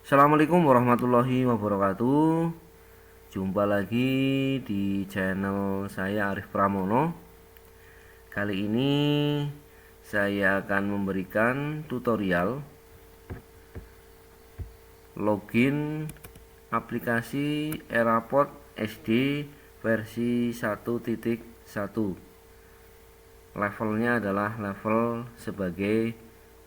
Assalamualaikum warahmatullahi wabarakatuh. Jumpa lagi di channel saya Arif Pramono. Kali ini saya akan memberikan tutorial login aplikasi Eraport SD versi 1.1. Levelnya adalah level sebagai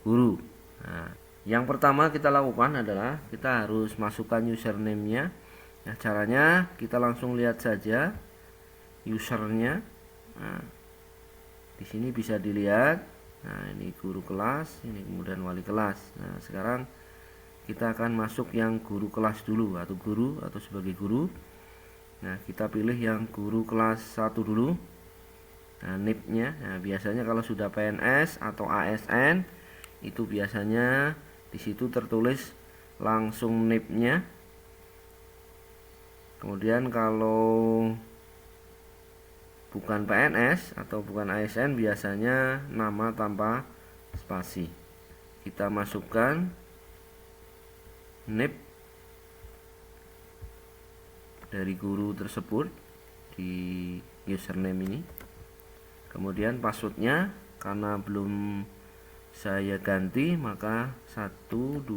guru. Nah, yang pertama kita lakukan adalah kita harus masukkan username-nya. Nah, caranya kita langsung lihat saja usernya. Nah, di sini bisa dilihat. Nah, ini guru kelas, ini kemudian wali kelas. Nah, sekarang kita akan masuk yang guru kelas dulu, atau guru atau sebagai guru. Nah, kita pilih yang guru kelas 1 dulu. Nah, NIP-nya, nah, biasanya kalau sudah PNS atau ASN itu biasanya di situ tertulis langsung NIP-nya. Kemudian kalau bukan PNS atau bukan ASN biasanya nama tanpa spasi. Kita masukkan NIP dari guru tersebut di username ini. Kemudian passwordnya karena belum saya ganti maka 1 2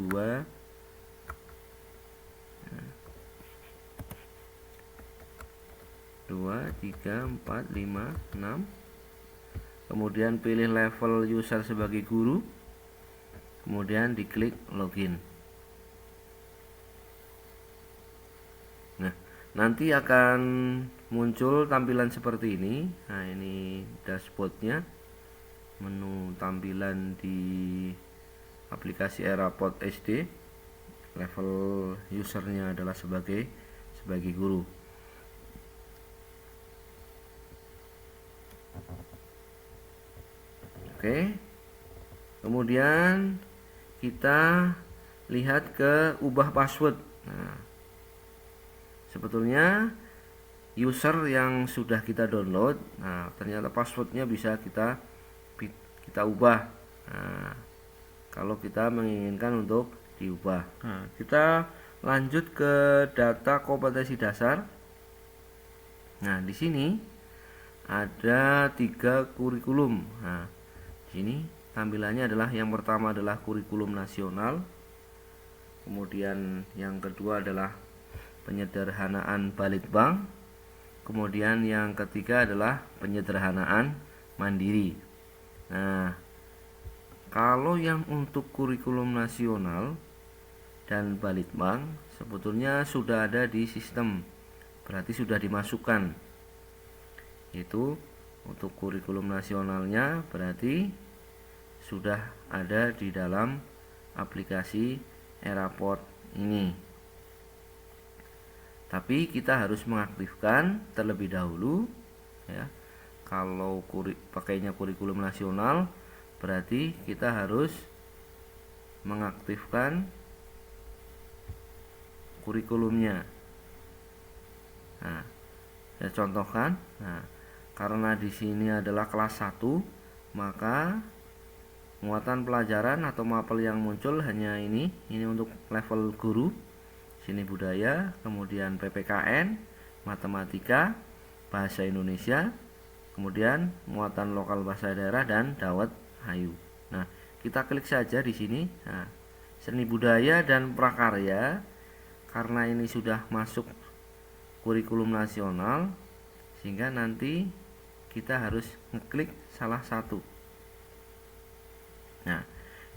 3 4 5 6. Kemudian pilih level user sebagai guru. Kemudian diklik login. Nah, nanti akan muncul tampilan seperti ini. Nah, ini dashboardnya, menu tampilan di aplikasi Eraport SD. Level usernya adalah sebagai guru. Oke. Kemudian kita lihat ke ubah password. Nah, sebetulnya user yang sudah kita download, nah ternyata passwordnya bisa kita ubah. Nah, kalau kita menginginkan untuk diubah, nah, kita lanjut ke data kompetensi dasar. Nah, di sini ada 3 kurikulum. Nah, di sini tampilannya adalah yang pertama adalah kurikulum nasional, kemudian yang kedua adalah penyederhanaan Balitbank, kemudian yang ketiga adalah penyederhanaan mandiri. Nah, kalau yang untuk kurikulum nasional dan Balitbank sebetulnya sudah ada di sistem, berarti sudah dimasukkan. Itu untuk kurikulum nasionalnya berarti sudah ada di dalam aplikasi Eraport ini. Tapi kita harus mengaktifkan terlebih dahulu ya. Kalau pakainya kurikulum nasional berarti kita harus mengaktifkan kurikulumnya. Nah, saya contohkan. Nah, karena di sini adalah kelas 1, maka muatan pelajaran atau mapel yang muncul hanya ini untuk level guru. Sini budaya, kemudian PPKN, matematika, bahasa Indonesia, kemudian muatan lokal bahasa daerah dan dawet hayu. Nah, kita klik saja di sini. Nah, seni budaya dan prakarya, karena ini sudah masuk kurikulum nasional, sehingga nanti kita harus ngeklik salah satu. Nah,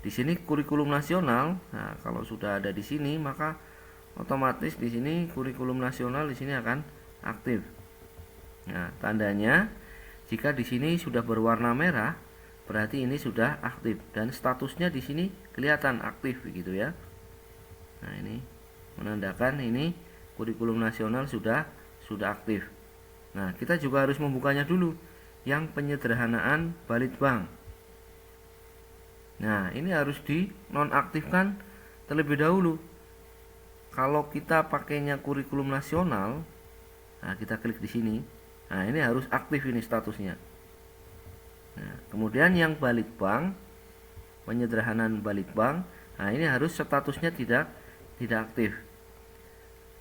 di sini kurikulum nasional. Nah, kalau sudah ada di sini maka otomatis di sini kurikulum nasional di sini akan aktif. Nah, tandanya jika di sini sudah berwarna merah berarti ini sudah aktif dan statusnya di sini kelihatan aktif begitu ya. Nah, ini menandakan ini kurikulum nasional sudah aktif. Nah, kita juga harus membukanya dulu yang penyederhanaan Balitbank. Nah, ini harus dinonaktifkan terlebih dahulu. Kalau kita pakainya kurikulum nasional, nah kita klik di sini. Nah, ini harus aktif ini statusnya. Nah, kemudian yang Balitbank, penyederhanaan Balitbank, nah ini harus statusnya tidak tidak aktif.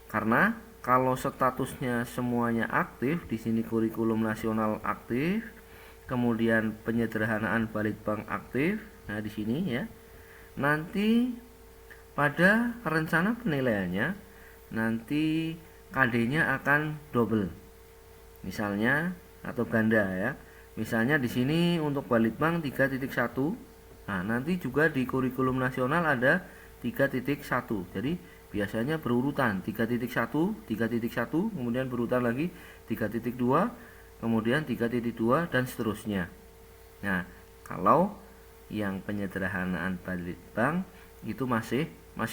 Karena kalau statusnya semuanya aktif, di sini kurikulum nasional aktif, kemudian penyederhanaan Balitbank aktif. Nah, di sini ya. Nanti pada rencana penilaiannya nanti KD-nya akan double. Misalnya atau ganda ya. Misalnya di sini untuk Balitbank 3.1. Nah, nanti juga di kurikulum nasional ada 3.1. Jadi biasanya berurutan 3.1, 3.1, kemudian berurutan lagi 3.2, kemudian 3.2 dan seterusnya. Nah, kalau yang penyederhanaan Balitbank itu masih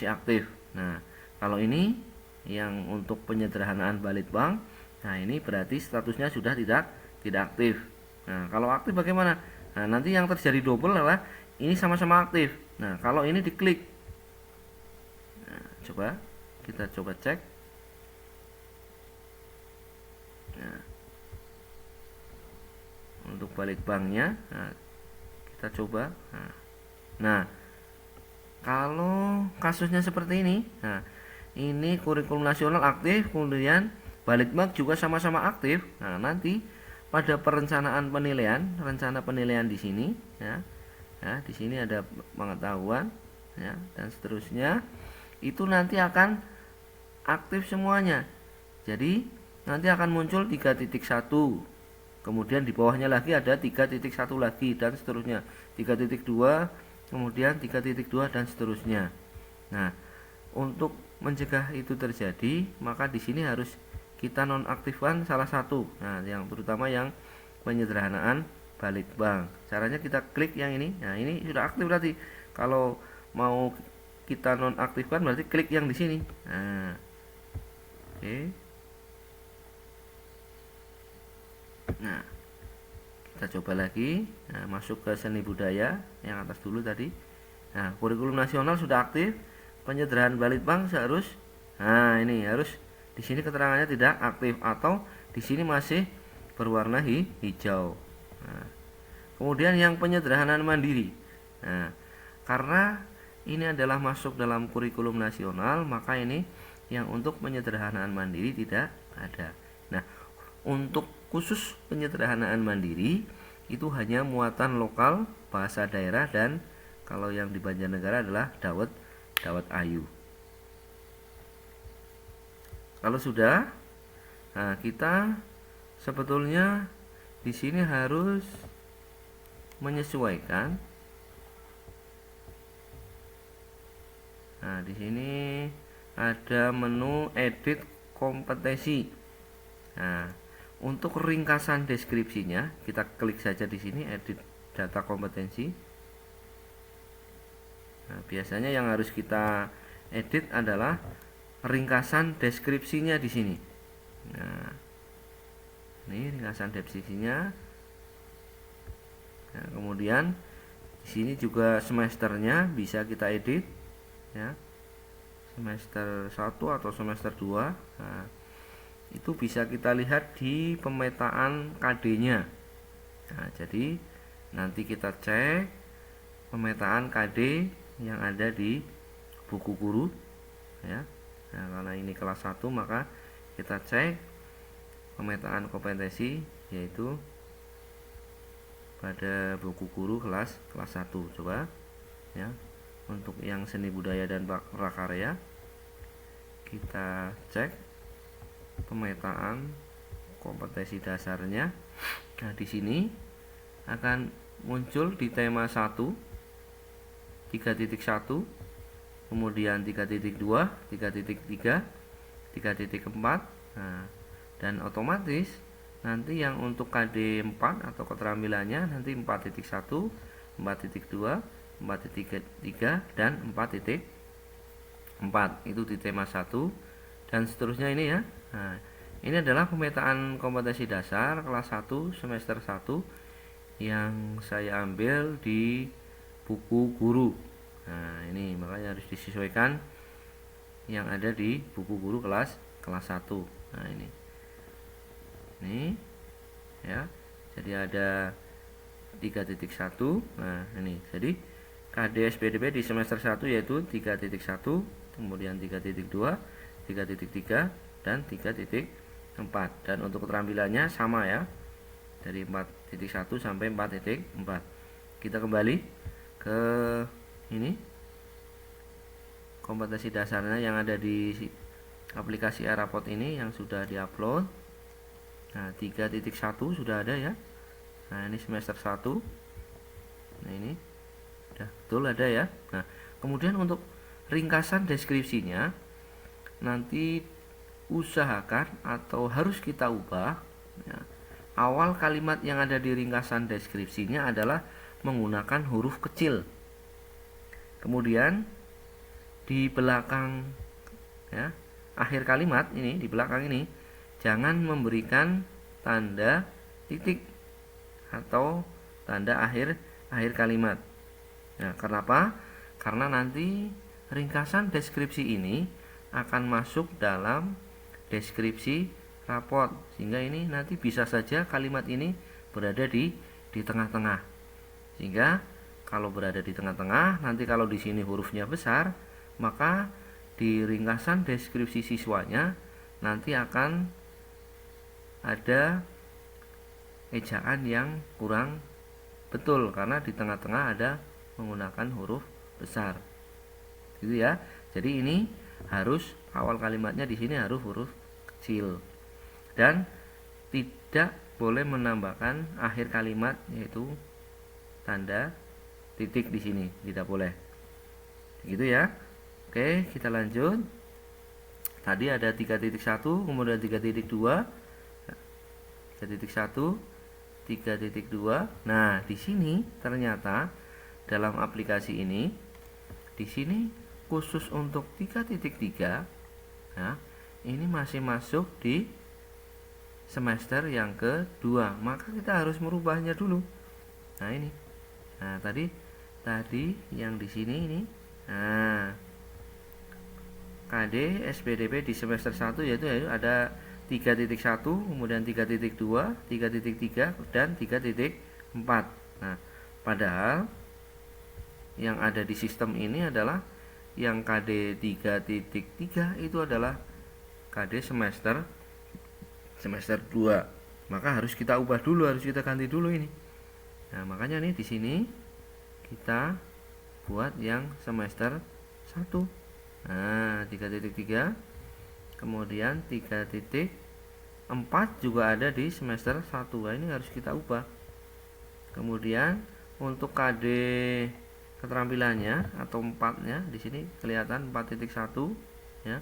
aktif. Nah, kalau ini yang untuk penyederhanaan Balitbank, nah ini berarti statusnya sudah tidak aktif. Nah, kalau aktif bagaimana? Nah, nanti yang terjadi double adalah ini sama-sama aktif. Nah, kalau ini diklik. Nah, kita coba cek. Nah, untuk Balitbanknya, nah, kita coba. Nah, kalau kasusnya seperti ini, nah ini kurikulum nasional aktif, kemudian Balitbank juga sama-sama aktif. Nah, nanti pada perencanaan penilaian, rencana penilaian di sini ya. Nah, di sini ada pengetahuan ya dan seterusnya. Itu nanti akan aktif semuanya. Jadi, nanti akan muncul 3.1. Kemudian di bawahnya lagi ada 3.1 lagi dan seterusnya. 3.2, kemudian 3.2 dan seterusnya. Nah, untuk mencegah itu terjadi, maka di sini harus kita nonaktifkan salah satu. Nah, yang terutama yang penyederhanaan Balitbank. Caranya kita klik yang ini. Nah, ini sudah aktif berarti. Kalau mau kita nonaktifkan berarti klik yang di sini. Nah, oke. Nah, kita coba lagi. Nah, masuk ke seni budaya yang atas dulu tadi. Nah, kurikulum nasional sudah aktif. Penyederhanaan Balitbank seharus. Nah, ini harus di sini keterangannya tidak aktif atau di sini masih berwarna hijau. Nah, kemudian yang penyederhanaan mandiri. Nah, karena ini adalah masuk dalam kurikulum nasional, maka ini yang untuk penyederhanaan mandiri tidak ada. Nah, untuk khusus penyederhanaan mandiri itu hanya muatan lokal, bahasa daerah, dan kalau yang di Banjarnegara adalah dawet ayu. Kalau sudah, nah kita sebetulnya di sini harus menyesuaikan. Nah, di sini ada menu edit kompetensi. Nah, untuk ringkasan deskripsinya kita klik saja di sini edit data kompetensi. Nah, biasanya yang harus kita edit adalah ringkasan deskripsinya di sini. Nah, ini ringkasan deskripsinya. Nah, kemudian di sini juga semesternya bisa kita edit ya. Semester 1 atau semester 2. Nah, itu bisa kita lihat di pemetaan KD-nya. Nah, jadi nanti kita cek pemetaan KD yang ada di buku guru ya. Nah, karena ini kelas 1 maka kita cek pemetaan kompetensi yaitu pada buku guru kelas 1. Coba ya. Untuk yang seni budaya dan prakarya kita cek pemetaan kompetensi dasarnya. Nah, di sini akan muncul di tema 1 3.1, kemudian 3.2, 3.3, 3.4. Nah, dan otomatis nanti yang untuk KD 4 atau keterampilannya nanti 4.1, 4.2, 4.3 dan 4.4 itu di tema 1 dan seterusnya ini ya. Nah, ini adalah pemetaan kompetensi dasar kelas 1 semester 1 yang saya ambil di buku guru. Nah, ini makanya harus disesuaikan yang ada di buku guru kelas 1. Nah, ini ya. Jadi ada 3.1. Nah, ini. Jadi KD SPDP di semester 1 yaitu 3.1, kemudian 3.2, 3.3, dan 3.4. Dan untuk keterampilannya sama ya, dari 4.1 sampai 4.4. Kita kembali ke ini kompetensi dasarnya yang ada di aplikasi Eraport ini yang sudah diupload. Nah, 3.1 sudah ada ya. Nah, ini semester 1. Nah, ini udah betul ada ya. Nah, kemudian untuk ringkasan deskripsinya nanti usahakan atau harus kita ubah ya. Awal kalimat yang ada di ringkasan deskripsinya adalah menggunakan huruf kecil. Kemudian di belakang ya, akhir kalimat ini, di belakang ini jangan memberikan tanda titik atau tanda akhir kalimat. Nah, kenapa? Karena nanti ringkasan deskripsi ini akan masuk dalam deskripsi raport, sehingga ini nanti bisa saja kalimat ini berada di tengah-tengah. Sehingga kalau berada di tengah-tengah, nanti kalau di sini hurufnya besar, maka di ringkasan deskripsi siswanya nanti akan ada ejaan yang kurang betul karena di tengah-tengah ada menggunakan huruf besar. Gitu ya. Jadi ini harus awal kalimatnya di sini harus huruf kecil. Dan tidak boleh menambahkan akhir kalimat yaitu tanda titik di sini, tidak boleh. Gitu ya. Oke, kita lanjut. Tadi ada 3.1, kemudian 3.2, 3.1, 3.2. Nah, di sini ternyata dalam aplikasi ini, di sini khusus untuk 3.3, nah, ini masih masuk di semester yang kedua. Maka kita harus merubahnya dulu. Nah, ini. Nah, tadi yang di sini ini. Nah, KD SPDP di semester 1 yaitu ada 3.1, kemudian 3.2, 3.3, dan 3.4. Nah, padahal yang ada di sistem ini adalah yang KD 3.3 itu adalah KD semester 2. Maka harus kita ubah dulu, harus kita ganti dulu ini. Nah, makanya nih di sini kita buat yang semester 1. Nah, 3.3, kemudian 3.4 juga ada di semester 1. Nah, ini harus kita ubah. Kemudian untuk KD keterampilannya atau 4-nya di sini kelihatan 4.1 ya.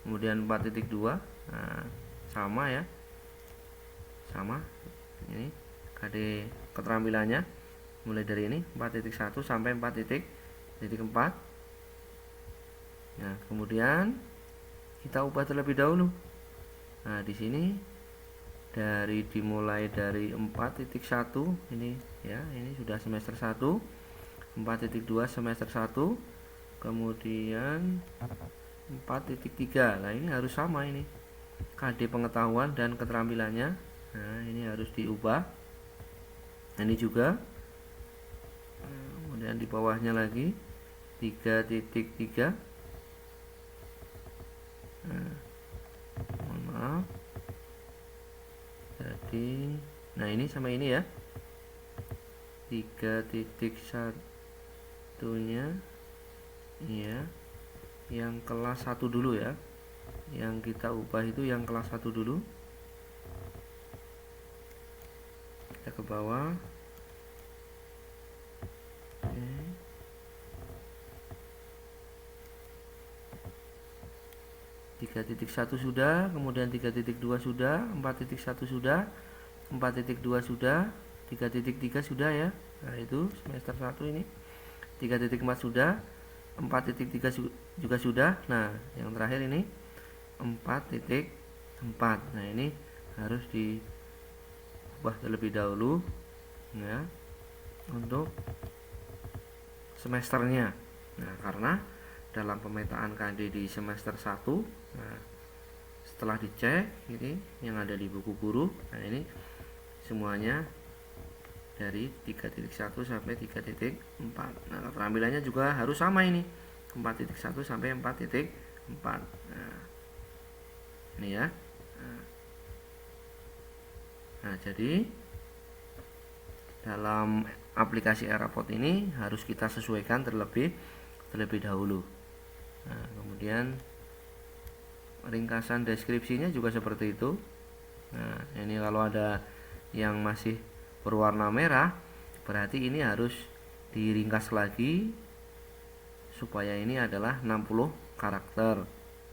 Kemudian 4.2. Nah, sama ya. Sama. Ini KD keterampilannya mulai dari ini 4.1 sampai 4.4. Nah, kemudian kita ubah terlebih dahulu. Nah, di sini dimulai dari 4.1 ini ya, ini sudah semester 1. 4.2 semester 1. Kemudian 4.3. Nah, ini harus sama ini. KD pengetahuan dan keterampilannya. Nah, ini harus diubah. Ini juga. Kemudian di bawahnya lagi 3.3. Mohon maaf. Jadi, nah ini sama ini ya. 3.1-nya ya, yang kelas 1 dulu ya. Yang kita ubah itu yang kelas 1 dulu. Kita ke bawah. Oke. 3.1 sudah, kemudian 3.2 sudah, 4.1 sudah, 4.2 sudah, 3.3 sudah ya. Nah, itu semester 1 ini. 3.4 sudah, 4.3 juga sudah. Nah, yang terakhir ini 4.4. Nah, ini harus diubah terlebih dahulu ya untuk semesternya. Nah, karena dalam pemetaan KD di semester 1, nah, setelah dicek ini yang ada di buku guru, nah ini semuanya dari 3.1 sampai 3.4. Nah, keterampilannya juga harus sama ini. 4.1 sampai 4.4. Nah, ini ya. Nah, jadi dalam aplikasi Aeraport ini harus kita sesuaikan terlebih dahulu. Nah, kemudian ringkasan deskripsinya juga seperti itu. Nah, ini kalau ada yang masih berwarna merah, berarti ini harus diringkas lagi supaya ini adalah 60 karakter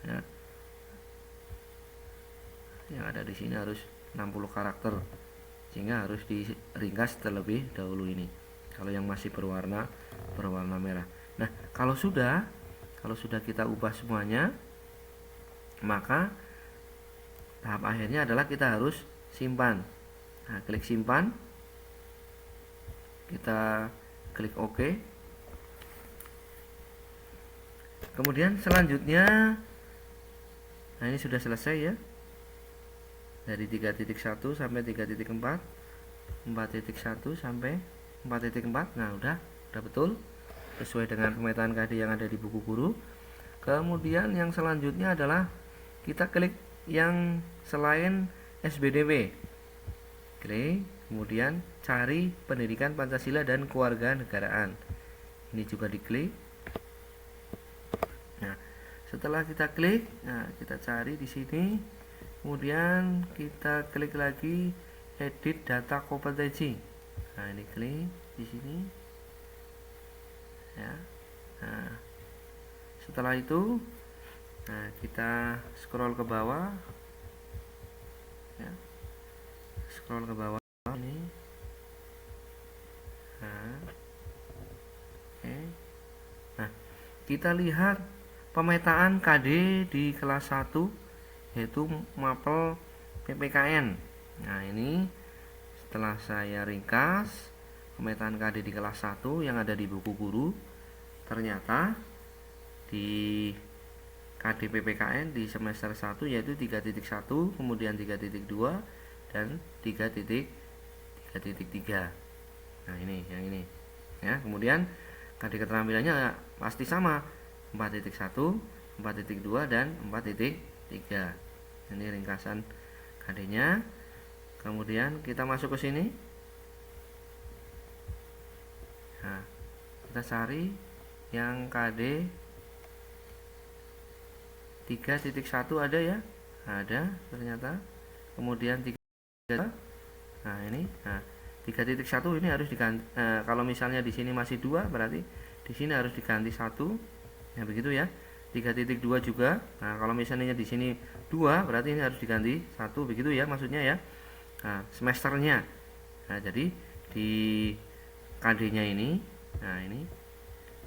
ya. Yang ada di sini harus 60 karakter, sehingga harus diringkas terlebih dahulu ini kalau yang masih berwarna merah. Nah, kalau sudah kita ubah semuanya, maka tahap akhirnya adalah kita harus simpan. Nah, klik simpan, kita klik OK. Kemudian selanjutnya, nah ini sudah selesai ya, dari 3.1 sampai 3.4, 4.1 sampai 4.4. Nah, udah betul sesuai dengan pemetaan KD yang ada di buku guru. Kemudian yang selanjutnya adalah kita klik yang selain SBDP, klik, kemudian cari pendidikan Pancasila dan kewarganegaraan, ini juga diklik. Nah, setelah kita klik, nah kita cari di sini, kemudian kita klik lagi edit data kompetensi. Nah, ini klik di sini ya. Nah, setelah itu, nah kita scroll ke bawah ya, scroll ke bawah ini. Nah, oke. Nah, kita lihat pemetaan KD di kelas 1, yaitu mapel PPKN. Nah, ini setelah saya ringkas pemetaan KD di kelas 1 yang ada di buku guru, ternyata di KD PPKN di semester 1 yaitu 3.1, kemudian 3.2 dan 3.3. Nah, ini yang ini ya. Kemudian KD keterampilannya pasti sama, 4.1, 4.2 dan 4.3. Ini ringkasan KD-nya. Kemudian kita masuk ke sini. Nah, kita cari yang KD 3.1 ada ya, ada ternyata. Kemudian 3, nah ini, nah 3.1 ini harus diganti. Kalau misalnya di sini masih 2, berarti di sini harus diganti 1 ya, begitu ya. 3.2 juga, nah kalau misalnya di sini 2, berarti ini harus diganti 1, begitu ya maksudnya ya. Nah, semesternya, nah jadi di KD-nya ini, nah ini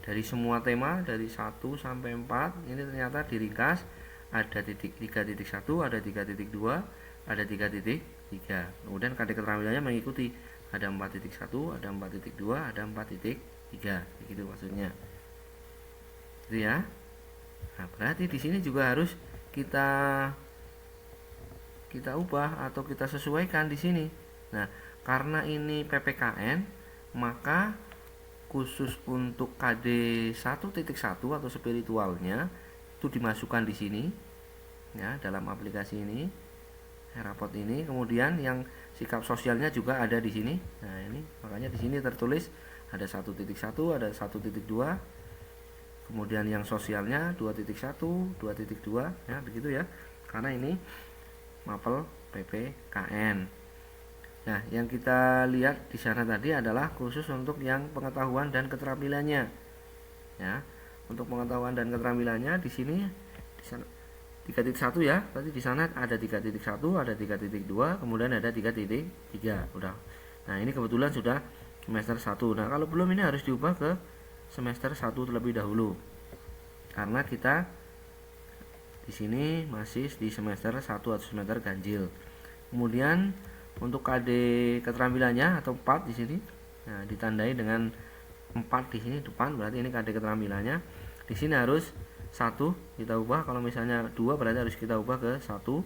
dari semua tema dari 1 sampai 4 ini ternyata diringkas, ada 3.1, ada 3.2, ada 3.3. Kemudian KD keterampilannya mengikuti, ada 4.1, ada 4.2, ada 4.3, begitu maksudnya. Itu ya. Nah, berarti di sini juga harus kita ubah atau kita sesuaikan di sini. Nah, karena ini PPKN, maka khusus untuk KD 1.1 atau spiritualnya itu dimasukkan di sini ya, dalam aplikasi ini Aeraport ini. Kemudian yang sikap sosialnya juga ada di sini. Nah, ini makanya di sini tertulis ada 1.1, ada 1.2. Kemudian yang sosialnya 2.1, 2.2 ya, begitu ya. Karena ini mapel PPKN. Nah, yang kita lihat di sana tadi adalah khusus untuk yang pengetahuan dan keterampilannya. Ya, untuk pengetahuan dan keterampilannya di sini, di sana 3.1 ya. Berarti di sana ada 3.1, ada 3.2, kemudian ada 3.3. Udah. Nah, ini kebetulan sudah semester 1. Nah, kalau belum ini harus diubah ke semester 1 terlebih dahulu. Karena kita di sini masih di semester 1 atau semester ganjil. Kemudian untuk KD keterampilannya atau 4 di sini, nah ditandai dengan 4 di sini depan, berarti ini KD keterampilannya. Di sini harus 1 kita ubah, kalau misalnya 2 berarti harus kita ubah ke 1.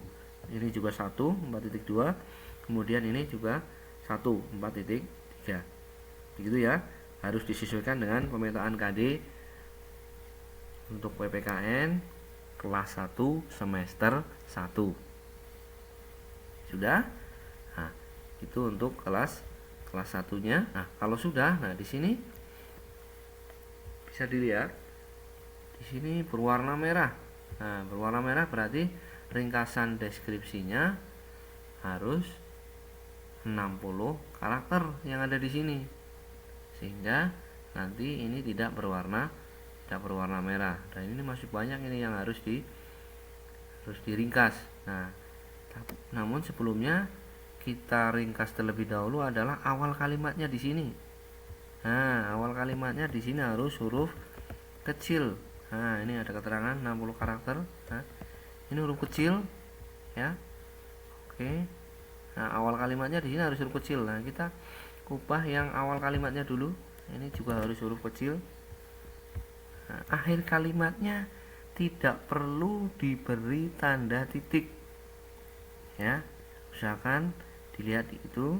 Ini juga 1, 4.2. Kemudian ini juga 1, 4.3. Begitu ya. Harus disesuaikan dengan pemetaan KD untuk PPKN kelas 1 semester 1. Sudah? Nah, itu untuk kelas 1-nya. Nah, kalau sudah, nah di sini bisa dilihat di sini berwarna merah. Nah, berwarna merah berarti ringkasan deskripsinya harus 60 karakter yang ada di sini. Sehingga nanti ini tidak berwarna merah. Dan ini masih banyak ini yang harus diringkas. Nah, namun sebelumnya kita ringkas terlebih dahulu adalah awal kalimatnya di sini. Nah, awal kalimatnya di sini harus huruf kecil. Nah, ini ada keterangan 60 karakter. Nah, ini huruf kecil ya. Oke. Nah, awal kalimatnya di sini harus huruf kecil. Nah, kita ubah yang awal kalimatnya dulu. Ini juga harus huruf kecil. Nah, akhir kalimatnya tidak perlu diberi tanda titik. Ya. Usahakan dilihat itu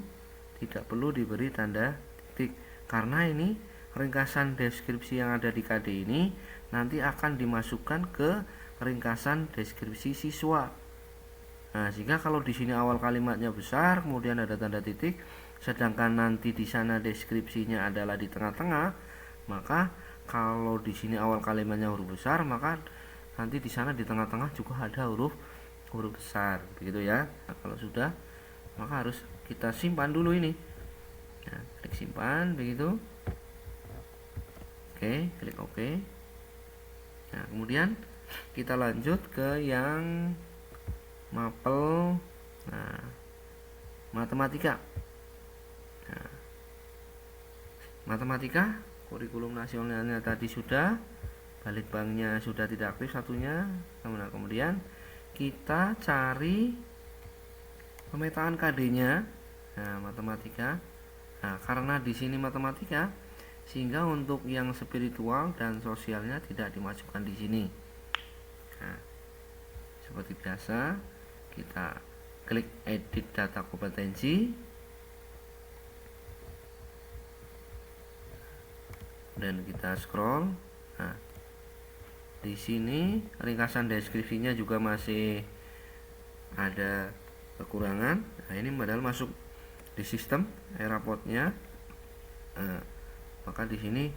tidak perlu diberi tanda titik. Karena ini ringkasan deskripsi yang ada di KD ini nanti akan dimasukkan ke ringkasan deskripsi siswa. Nah, sehingga kalau di sini awal kalimatnya besar, kemudian ada tanda titik, sedangkan nanti di sana deskripsinya adalah di tengah-tengah, maka kalau di sini awal kalimatnya huruf besar, maka nanti di sana di tengah-tengah juga ada huruf besar, begitu ya. Nah, kalau sudah, maka harus kita simpan dulu ini. Nah, klik simpan, begitu. Oke, klik OK. Nah, kemudian kita lanjut ke yang mapel matematika. Nah, matematika kurikulum nasionalnya tadi sudah, balitbanknya sudah tidak aktif satunya. Nah, kemudian kita cari pemetaan KD-nya. Nah, matematika. Nah, karena di sini matematika, sehingga untuk yang spiritual dan sosialnya tidak dimasukkan di sini. Nah, seperti biasa, kita klik edit data kompetensi dan kita scroll. Nah, di sini ringkasan deskripsinya juga masih ada kekurangan. Nah, ini padahal masuk di sistem rapotnya. Nah, maka di sini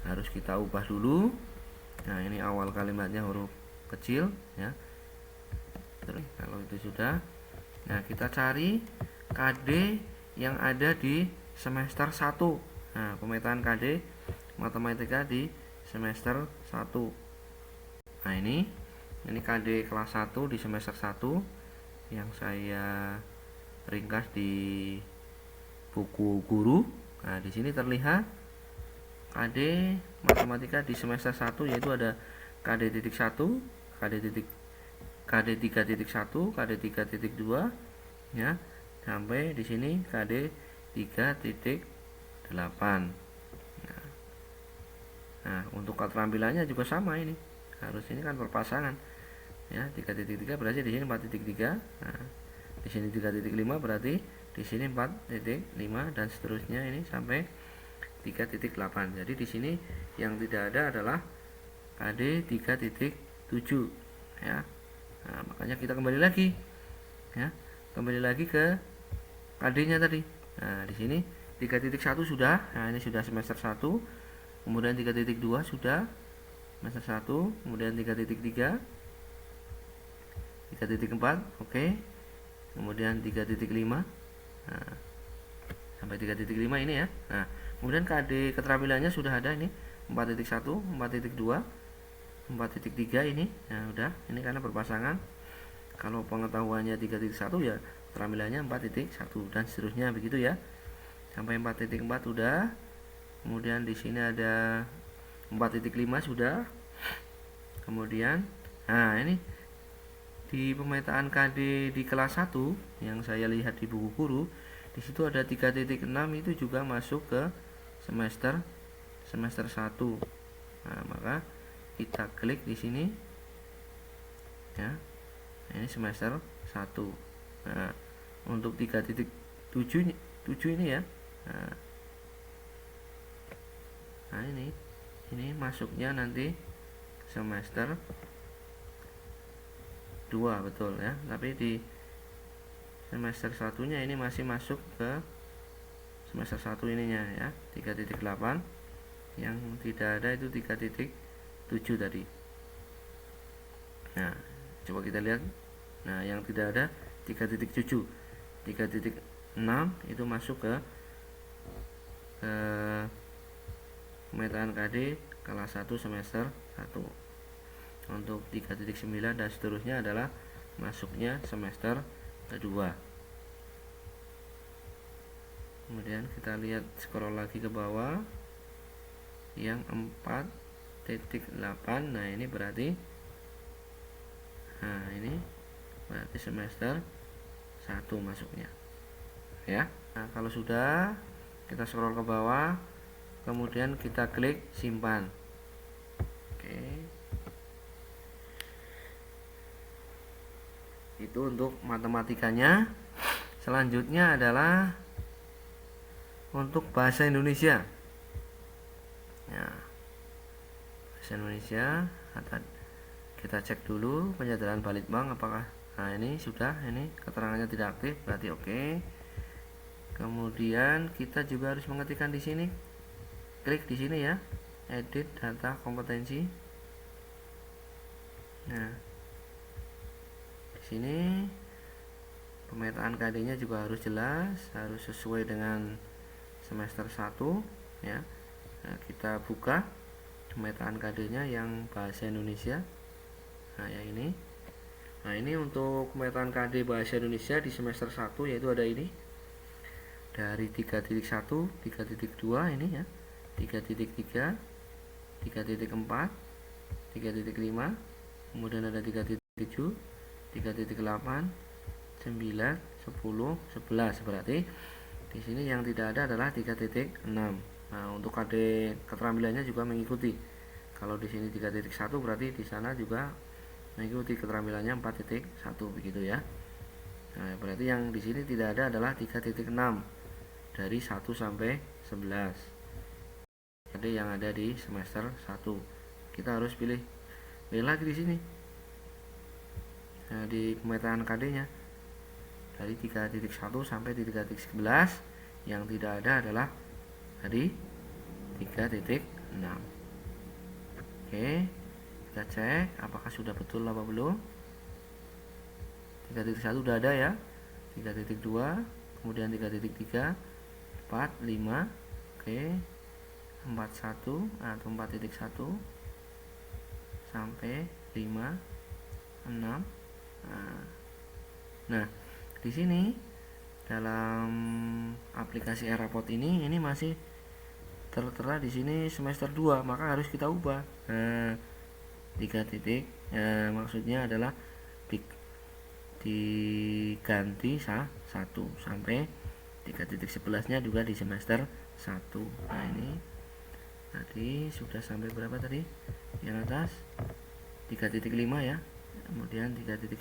harus kita ubah dulu. Nah, ini awal kalimatnya huruf kecil ya. Kalau itu sudah, nah kita cari KD yang ada di semester 1. Nah, pemetaan KD matematika di semester 1. Nah, ini KD kelas 1 di semester 1 yang saya ringkas di buku guru. Nah, di sini terlihat KD matematika di semester 1, yaitu ada KD titik 1, KD 3.1, KD 3.2 ya, sampai di sini KD 3.8. Nah, untuk keterampilannya juga sama ini. Harus ini kan perpasangan. Ya, 3.3 berarti di sini 4.3. Nah, di sini 3.5 berarti di sini 4.5 dan seterusnya ini sampai 3.8. Jadi di sini yang tidak ada adalah KD 3.7 ya. Nah, makanya kita kembali lagi ya. Kembali lagi ke KD-nya tadi. Nah, di sini 3.1 sudah. Nah, ini sudah semester 1. Kemudian 3.2 sudah semester 1, kemudian 3.3, 3.4, oke. Kemudian 3.5. Nah, sampai 3.5 ini ya. Nah, kemudian KD keterampilannya sudah ada ini 4.1, 4.2, 4.3 ini. Nah, udah. Ini karena berpasangan. Kalau pengetahuannya 3.1 ya keterampilannya 4.1 dan seterusnya begitu ya. Sampai 4.4 udah. Kemudian di sini ada 4.5 sudah. Kemudian nah, ini di pemetaan KD di kelas 1 yang saya lihat di buku guru, di situ ada 3.6 itu juga masuk ke semester 1. Nah, maka kita klik di sini ya. Ini semester 1. Nah, untuk 3.7 ini ya. Nah, ini masuknya nanti semester 2, betul ya, tapi di semester satunya ini masih masuk ke semester 1 ininya ya, 3.8. Yang tidak ada itu 3.7 tadi. Nah, coba kita lihat. Nah, yang tidak ada 3.7. 3.6 itu masuk ke pemetaan KD kelas 1 semester 1. Untuk 3.9 dan seterusnya adalah masuknya semester kedua. Kemudian kita lihat scroll lagi ke bawah. Yang 4.8, nah ini berarti semester 1 masuknya ya. Nah, kalau sudah, kita scroll ke bawah, kemudian kita klik simpan. Oke, itu untuk matematikanya. Selanjutnya adalah untuk bahasa Indonesia. Ya, bahasa Indonesia, kita cek dulu penyadaran Balitbank apakah, nah ini sudah, ini keterangannya tidak aktif, berarti oke. Kemudian kita juga harus mengetikkan di sini, klik di sini ya, edit data kompetensi. Nah, di sini pemetaan KD-nya juga harus jelas, harus sesuai dengan semester 1 ya. Nah, kita buka pemetaan KD-nya yang bahasa Indonesia. Nah, yang ini. Nah, ini untuk pemetaan KD bahasa Indonesia di semester 1, yaitu ada ini. Dari 3.1, 3.2 ini ya. 3.3, 3.4, 3.5, kemudian ada 3.7, 3.8, 9, 10, 11. Berarti di sini yang tidak ada adalah 3.6. Nah, untuk KD keterampilannya juga mengikuti. Kalau di sini 3.1 berarti di sana juga mengikuti keterampilannya 4.1 begitu ya. Nah, berarti yang di sini tidak ada adalah 3.6 dari 1 sampai 11. KD yang ada di semester 1. Kita harus pilih lagi di sini. Nah, di pemetaan KD-nya dari 3.1 sampai 3.11, yang tidak ada adalah tadi 3.6. Oke, kita cek apakah sudah betul apa belum. 3.1 sudah ada ya, 3.2, kemudian 3.3, 4, 5, oke, 4.1 atau 4.1 sampai 5, 6. Nah, di sini dalam aplikasi Eraport ini masih tertera di sini semester 2, maka harus kita ubah. 3 titik, maksudnya adalah diganti 1 sampai 3.11 nya juga di semester 1. Nah, ini tadi sudah sampai berapa tadi? Yang atas 3.5 ya. Kemudian 3.10,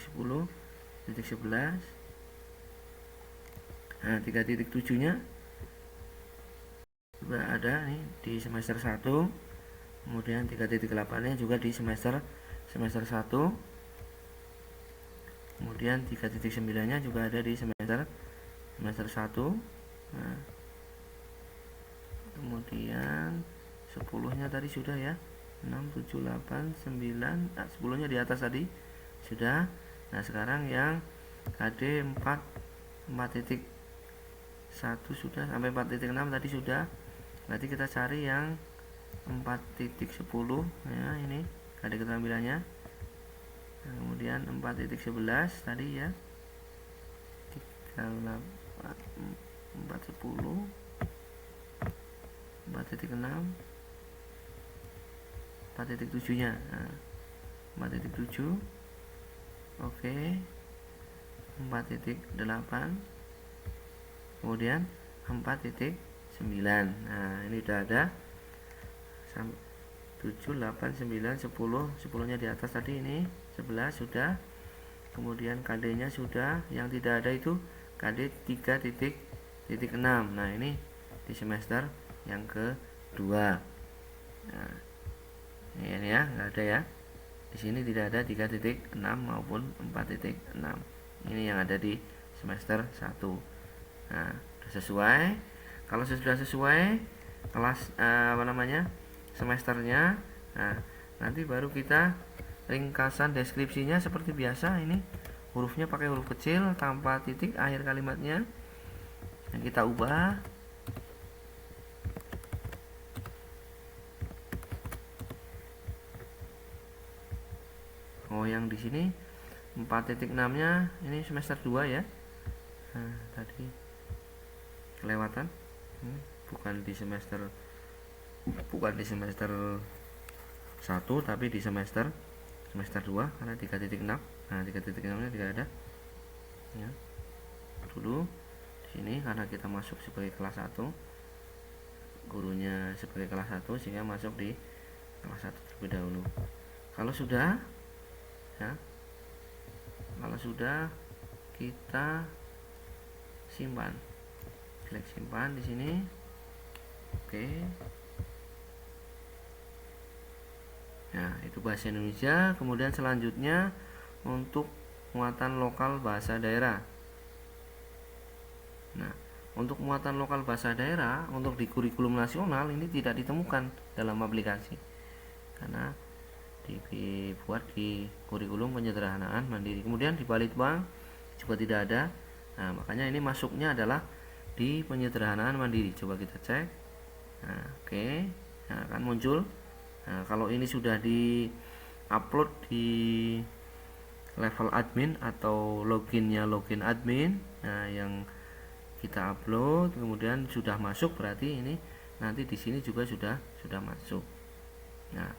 3.11. Nah, 3.7 nya juga ada nih di semester 1. Kemudian 3.8 nya juga di semester 1. Kemudian 3.9 nya juga ada di semester 1. Nah, kemudian 10 nya tadi sudah ya, 6, 7, 8, 9, 10 nya di atas tadi sudah. Nah, sekarang yang KD 4.1 sudah, sampai 4.6 tadi sudah. Berarti kita cari yang 4.10 ya, ini KD keterampilannya. Nah, kemudian 4.11 tadi ya, 4.10, 4.6, 4.7 nya. Nah, 4.7, oke, 4.8, kemudian 4.9. Nah, ini udah ada 7, 8, 9, 10. 10 nya di atas tadi, ini 11 sudah. Kemudian KD nya sudah. Yang tidak ada itu KD 3.6. Nah, ini di semester yang kedua. Nah, ini ya, nggak ada ya. Di sini tidak ada 3.6 maupun 4.6. Ini yang ada di semester 1. Nah, sudah sesuai. Kalau sudah sesuai kelas semesternya, nah nanti baru kita ringkasan deskripsinya seperti biasa. Ini hurufnya pakai huruf kecil tanpa titik akhir kalimatnya. Nah, kita ubah. Oh, yang di sini 4.6-nya ini semester 2 ya. Nah, tadi kelewatan. Bukan di semester 1 tapi di semester 2 karena 3.6. Nah, 3.6-nya tidak ada. Ya. Dulu di sini karena kita masuk sebagai kelas 1. Gurunya sebagai kelas 1 sehingga masuk di kelas 1 terlebih dahulu. Kalau sudah kita simpan, klik simpan di sini. Oke. Nah, itu bahasa Indonesia. Kemudian selanjutnya untuk muatan lokal bahasa daerah. Nah, untuk muatan lokal bahasa daerah untuk di kurikulum nasional ini tidak ditemukan dalam aplikasi karena dibuat di kurikulum penyederhanaan mandiri. Kemudian di Balitbank juga tidak ada. Nah, makanya ini masuknya adalah di penyederhanaan mandiri. Coba kita cek. Nah, oke. Nah, akan muncul. Nah, kalau ini sudah di upload di level admin atau loginnya login admin, nah yang kita upload kemudian sudah masuk, berarti ini nanti di sini juga sudah masuk. Nah,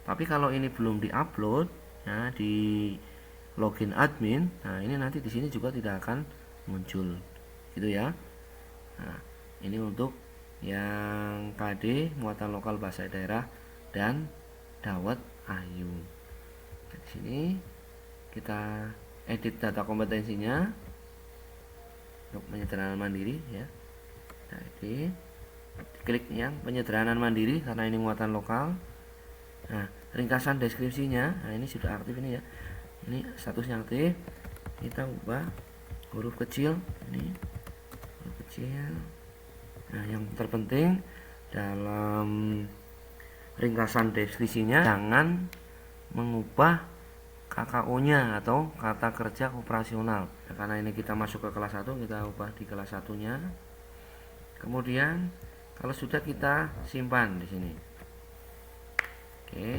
tapi kalau ini belum diupload ya di login admin, nah ini nanti di sini juga tidak akan muncul, gitu ya. Nah, ini untuk yang KD muatan lokal bahasa daerah dan Dawet Ayu. Nah, di sini kita edit data kompetensinya untuk penyederhanaan mandiri ya. Nah, edit, klik yang penyederhanaan mandiri karena ini muatan lokal. Nah, ringkasan deskripsinya, nah ini sudah aktif ini ya. Ini statusnya aktif. Kita ubah huruf kecil ini, huruf kecil. Nah, yang terpenting dalam ringkasan deskripsinya jangan mengubah KKO-nya atau kata kerja operasional. Nah, karena ini kita masuk ke kelas 1, kita ubah di kelas 1-nya. Kemudian kalau sudah kita simpan di sini. Oke.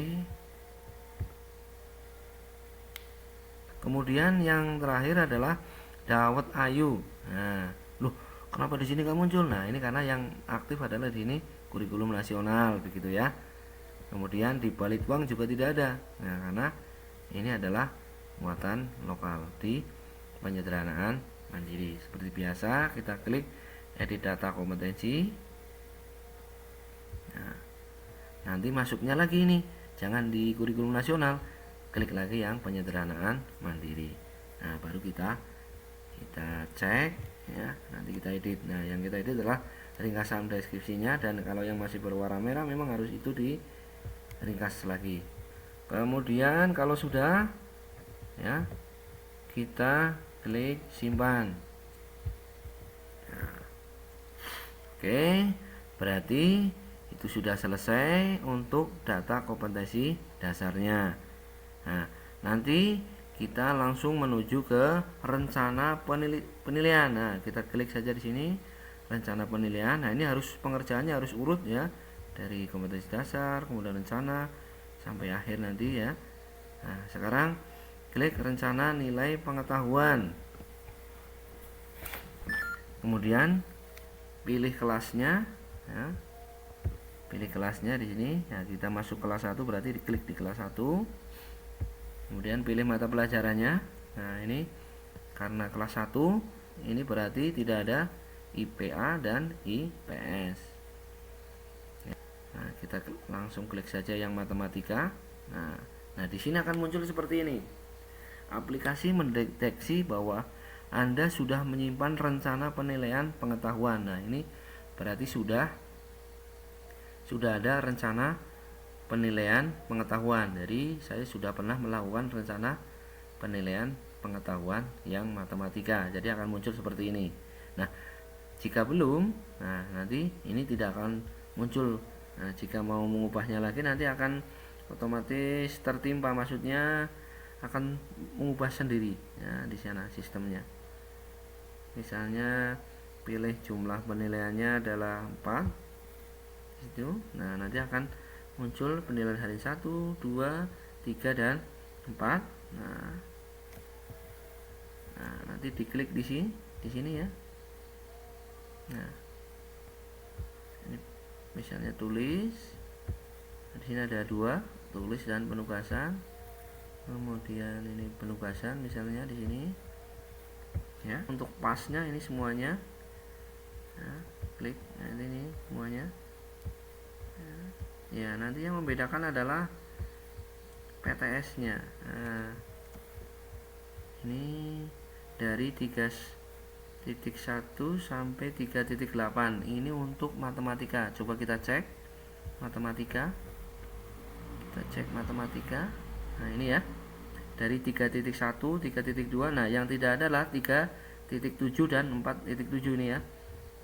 Kemudian yang terakhir adalah Dawet Ayu. Nah, loh, kenapa di sini nggak muncul? Nah, ini karena yang aktif adalah di sini kurikulum nasional, begitu ya. Kemudian di Balitbank juga tidak ada. Nah, karena ini adalah muatan lokal di penyederhanaan mandiri. Seperti biasa, kita klik edit data kompetensi. Nah, nanti masuknya lagi ini, jangan di kurikulum nasional, klik lagi yang penyederhanaan mandiri. Nah, baru kita cek ya, nanti kita edit. Nah, yang kita edit adalah ringkasan deskripsinya, dan kalau yang masih berwarna merah memang harus itu di ringkas lagi. Kemudian kalau sudah ya, kita klik simpan. Nah, oke, berarti itu sudah selesai untuk data kompetensi dasarnya. Nah, nanti kita langsung menuju ke rencana penilaian. Nah, kita klik saja di sini rencana penilaian. Nah, ini harus pengerjaannya harus urut ya, dari kompetensi dasar kemudian rencana sampai akhir nanti ya. Nah, sekarang klik rencana nilai pengetahuan. Kemudian pilih kelasnya ya. Pilih kelasnya di sini. Nah, kita masuk kelas 1 berarti diklik di kelas 1. Kemudian pilih mata pelajarannya. Nah, ini karena kelas 1 ini berarti tidak ada IPA dan IPS. Nah, kita langsung klik saja yang matematika. Nah, di sini akan muncul seperti ini. Aplikasi mendeteksi bahwa Anda sudah menyimpan rencana penilaian pengetahuan. Nah, ini berarti sudah ada rencana penilaian pengetahuan. Jadi saya sudah pernah melakukan rencana penilaian pengetahuan yang matematika. Jadi akan muncul seperti ini. Nah, jika belum, nah nanti ini tidak akan muncul. Nah, jika mau mengubahnya lagi nanti akan otomatis tertimpa, maksudnya akan mengubah sendiri ya di sana sistemnya. Misalnya pilih jumlah penilaiannya adalah 4 itu. Nah, nanti akan muncul penilaian hari 1, 2, 3 dan 4. Nah, nanti diklik di sini ya. Nah, ini misalnya tulis. Di sini ada 2, tulis dan penugasan. Kemudian ini penugasan misalnya di sini. Ya, untuk pasnya ini semuanya. Nah, klik. Nah, ini semuanya. Ya, nanti yang membedakan adalah PTS-nya. Nah, ini dari 3.1 sampai 3.8. Ini untuk matematika. Coba kita cek matematika. Kita cek matematika. Nah, ini ya. Dari 3.1, 3.2. Nah, yang tidak ada adalah 3.7 dan 4.7 ini ya.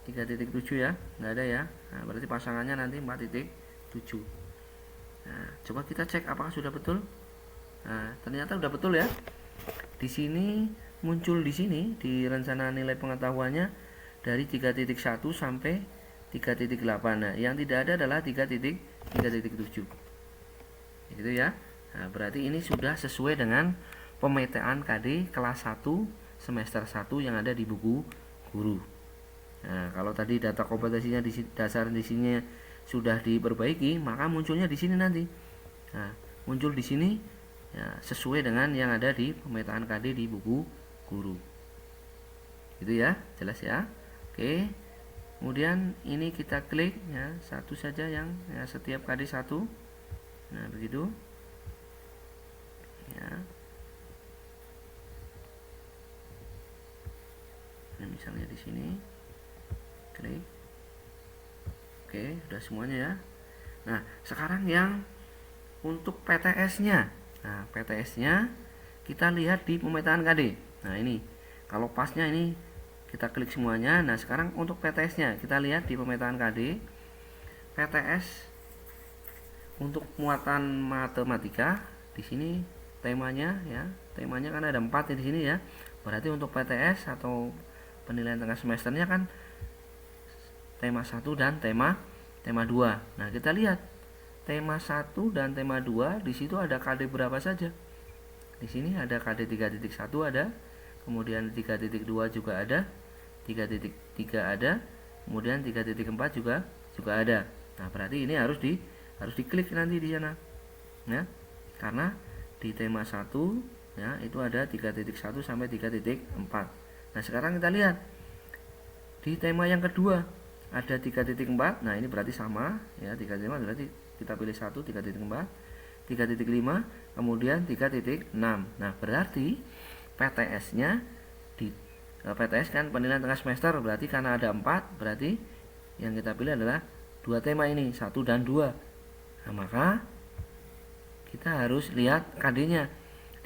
3.7 ya, nggak ada ya. Nah, berarti pasangannya nanti 4.7. Nah, coba kita cek apakah sudah betul. Nah, ternyata sudah betul ya. Di sini muncul di sini di rencana nilai pengetahuannya dari 3.1 sampai 3.8. Nah, yang tidak ada adalah 3.7. Gitu ya. Nah, berarti ini sudah sesuai dengan pemetaan KD kelas 1 semester 1 yang ada di buku guru. Nah, kalau tadi data kompetensinya di dasar di sini sudah diperbaiki, maka munculnya di sini nanti. Nah, muncul di sini ya, sesuai dengan yang ada di pemetaan KD di buku guru. Gitu ya, jelas ya. Oke. Kemudian ini kita klik ya, satu saja yang ya, setiap KD 1. Nah, begitu. Ya. Ini misalnya di sini. Klik. Oke, sudah semuanya ya. Nah, sekarang yang untuk PTS-nya. Nah, PTS-nya kita lihat di pemetaan KD. Nah, ini. Kalau pasnya ini kita klik semuanya. Nah, sekarang untuk PTS-nya kita lihat di pemetaan KD. PTS untuk muatan matematika di sini temanya ya. Temanya kan ada 4 di sini ya. Berarti untuk PTS atau penilaian tengah semesternya kan tema 1 dan tema 2. Nah, kita lihat tema 1 dan tema 2 di situ ada KD berapa saja. Di sini ada KD 3.1 ada, kemudian 3.2 juga ada, 3.3 ada, kemudian 3.4 juga ada. Nah, berarti ini harus diklik nanti di sana. Ya. Karena di tema 1 ya, itu ada 3.1 sampai 3.4. Nah, sekarang kita lihat di tema yang kedua ada 3.4. Nah, ini berarti sama ya, 3.5 berarti kita pilih 1, 3.4, 3.5, kemudian 3.6. Nah, berarti PTS-nya di PTS kan penilaian tengah semester, berarti karena ada 4, berarti yang kita pilih adalah dua tema ini, 1 dan 2. Nah, maka kita harus lihat KD-nya.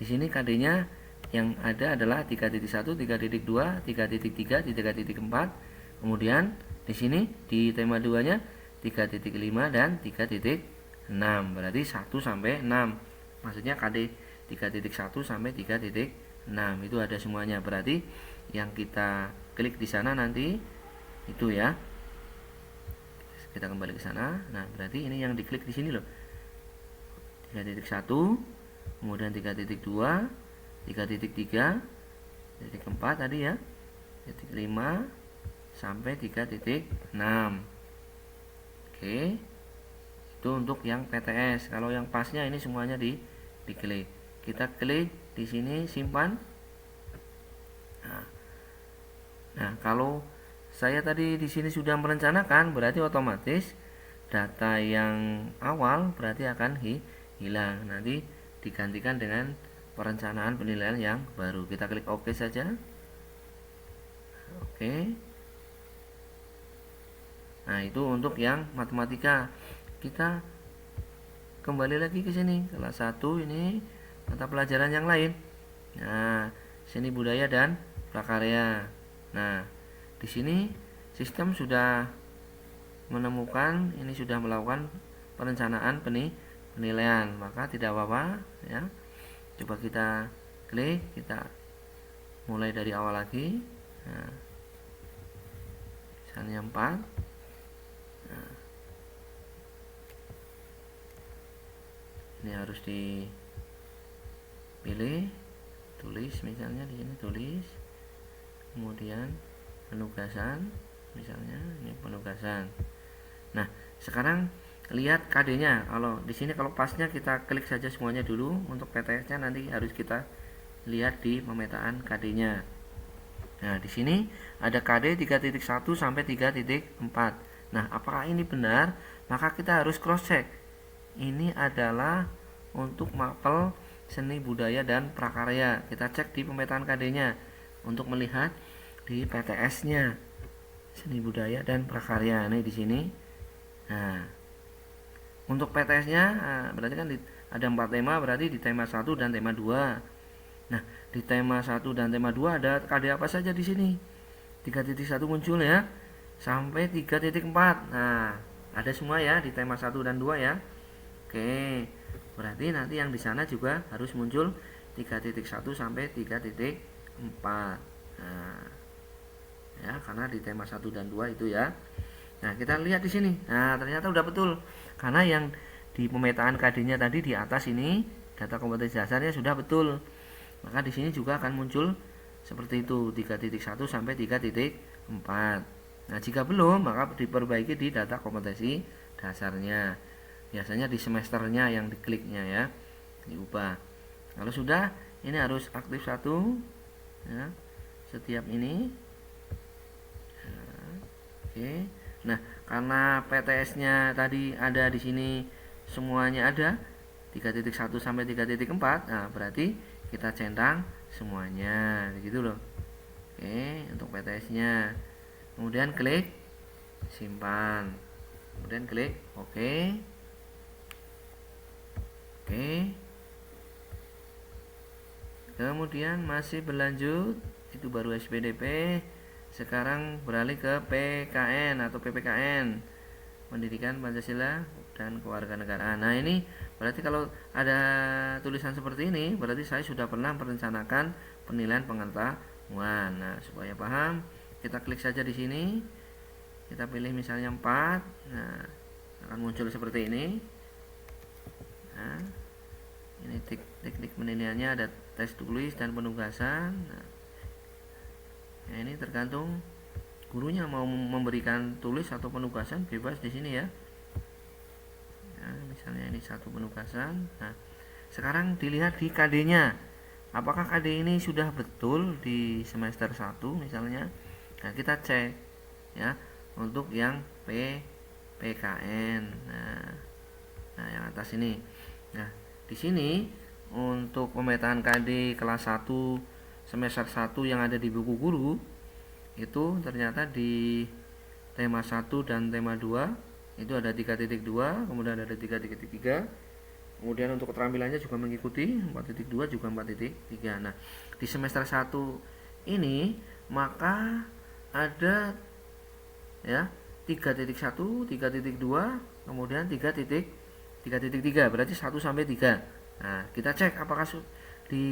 Di sini KD-nya yang ada adalah 3.1, 3.2, 3.3, 3.4. Kemudian di sini di tema 2-nya 3.5 dan 3.6. Berarti 1 sampai 6. Maksudnya KD 3.1 sampai 3.6 itu ada semuanya. Berarti yang kita klik di sana nanti itu ya. Kita kembali ke sana. Nah, berarti ini yang diklik di sini loh. 3.1, kemudian 3.2, 3.3, 3.4 tadi ya. 3.5 sampai 3.6. Oke. Itu untuk yang PTS. Kalau yang pasnya ini semuanya diklik. Kita klik di sini simpan. Nah, kalau saya tadi di sini sudah merencanakan, berarti otomatis data yang awal berarti akan hilang. Nanti digantikan dengan perencanaan penilaian yang baru. Kita klik OK saja. Oke. Nah, itu untuk yang matematika. Kita kembali lagi ke sini kelas 1 ini mata pelajaran yang lain. Nah, seni budaya dan prakarya. Nah, di sini sistem sudah menemukan, ini sudah melakukan perencanaan penilaian, maka tidak apa-apa ya. Coba kita klik, kita mulai dari awal lagi. Nah, misalnya 4. Nah, ini harus dipilih, tulis misalnya di sini tulis, kemudian penugasan, misalnya ini penugasan. Nah, sekarang lihat KD-nya. Kalau di sini kalau pasnya kita klik saja semuanya dulu. Untuk PTS-nya nanti harus kita lihat di pemetaan KD-nya. Nah, di sini ada KD 3.1 sampai 3.4. Nah, apakah ini benar? Maka kita harus cross check. Ini adalah untuk mapel seni budaya dan prakarya. Kita cek di pemetaan KD-nya untuk melihat di PTS-nya seni budaya dan prakarya. Ini di sini. Nah, untuk PTS-nya berarti kan ada 4 tema, berarti di tema 1 dan tema 2. Nah, di tema 1 dan tema 2 ada KD apa saja di sini? 3.1 muncul ya, sampai 3.4. Nah, ada semua ya di tema 1 dan 2 ya. Oke, berarti nanti yang di sana juga harus muncul 3.1 sampai 3.4. Nah, ya, karena di tema 1 dan 2 itu ya. Nah, kita lihat di sini. Nah, ternyata udah betul. Karena yang di pemetaan KD-nya tadi di atas ini, data kompetensi dasarnya sudah betul. Maka di sini juga akan muncul seperti itu, 3.1 sampai 3.4. Nah, jika belum, maka diperbaiki di data kompetensi dasarnya. Biasanya di semesternya yang dikliknya ya, diubah. Kalau sudah, ini harus aktif 1 ya, setiap ini. Nah, oke. Nah, karena PTS-nya tadi ada di sini semuanya ada 3.1 sampai 3.4. Nah, berarti kita centang semuanya gitu loh. Oke, untuk PTS-nya. Kemudian klik simpan. Kemudian klik oke. Oke. Kemudian masih berlanjut, itu baru SPDP. Sekarang beralih ke PKN atau PPKN, Pendidikan Pancasila dan Kewarganegaraan. Nah, ini berarti kalau ada tulisan seperti ini, berarti saya sudah pernah merencanakan penilaian pengetahuan. Nah, supaya paham, kita klik saja di sini. Kita pilih misalnya 4. Nah, akan muncul seperti ini. Nah, ini teknik penilaiannya, ada tes tulis dan penugasan. Nah, ini tergantung gurunya mau memberikan tulis atau penugasan, bebas di sini ya. Nah, misalnya ini satu penugasan. Nah, sekarang dilihat di KD-nya. Apakah KD ini sudah betul di semester 1 misalnya? Nah, kita cek ya untuk yang PKN. Nah, yang atas ini. Nah, di sini untuk pemetaan KD kelas 1 semester 1 yang ada di buku guru itu ternyata di tema 1 dan tema 2 itu ada 3.2, kemudian ada 3.3, kemudian untuk keterampilannya juga mengikuti 4.2 juga 4.3. Nah, di semester 1 ini maka ada ya 3.1, 3.2, kemudian 3.3, berarti 1 sampai 3. Nah, kita cek apakah di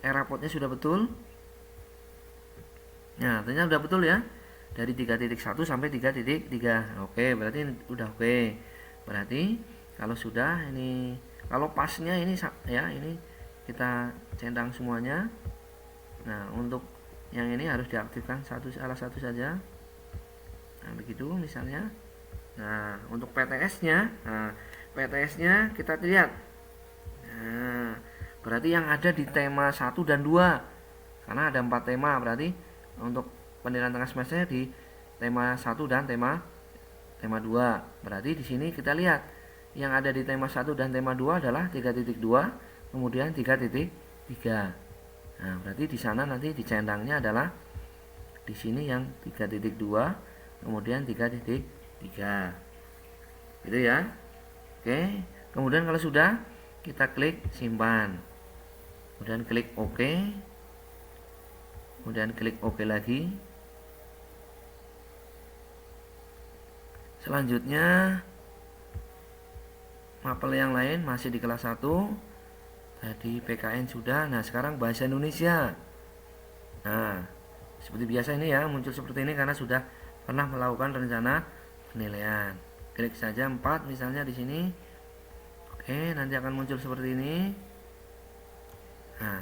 rapotnya sudah betul. Nah, ternyata sudah betul ya, dari 3.1 sampai 3.3. Oke, berarti udah oke. Berarti kalau sudah ini, kalau pasnya ini ya, ini kita centang semuanya. Nah, untuk yang ini harus diaktifkan salah satu saja. Nah, begitu misalnya. Nah, untuk PTS-nya, PTS-nya kita lihat. Nah, berarti yang ada di tema 1 dan 2. Karena ada 4 tema, berarti untuk penilaian tengah semesternya di tema 1 dan tema 2. Berarti di sini kita lihat yang ada di tema 1 dan tema 2 adalah 3.2, kemudian 3.3. Nah, berarti di sana nanti dicentangnya adalah di sini yang 3.2, kemudian 3.3. Gitu ya. Oke. Kemudian kalau sudah, kita klik simpan. Kemudian klik OK. Kemudian klik OK lagi. Selanjutnya mapel yang lain masih di kelas 1. Tadi PKN sudah. Nah, sekarang bahasa Indonesia. Nah, seperti biasa ini ya, muncul seperti ini karena sudah pernah melakukan rencana penilaian. Klik saja 4 misalnya di sini. Oke, nanti akan muncul seperti ini. Nah,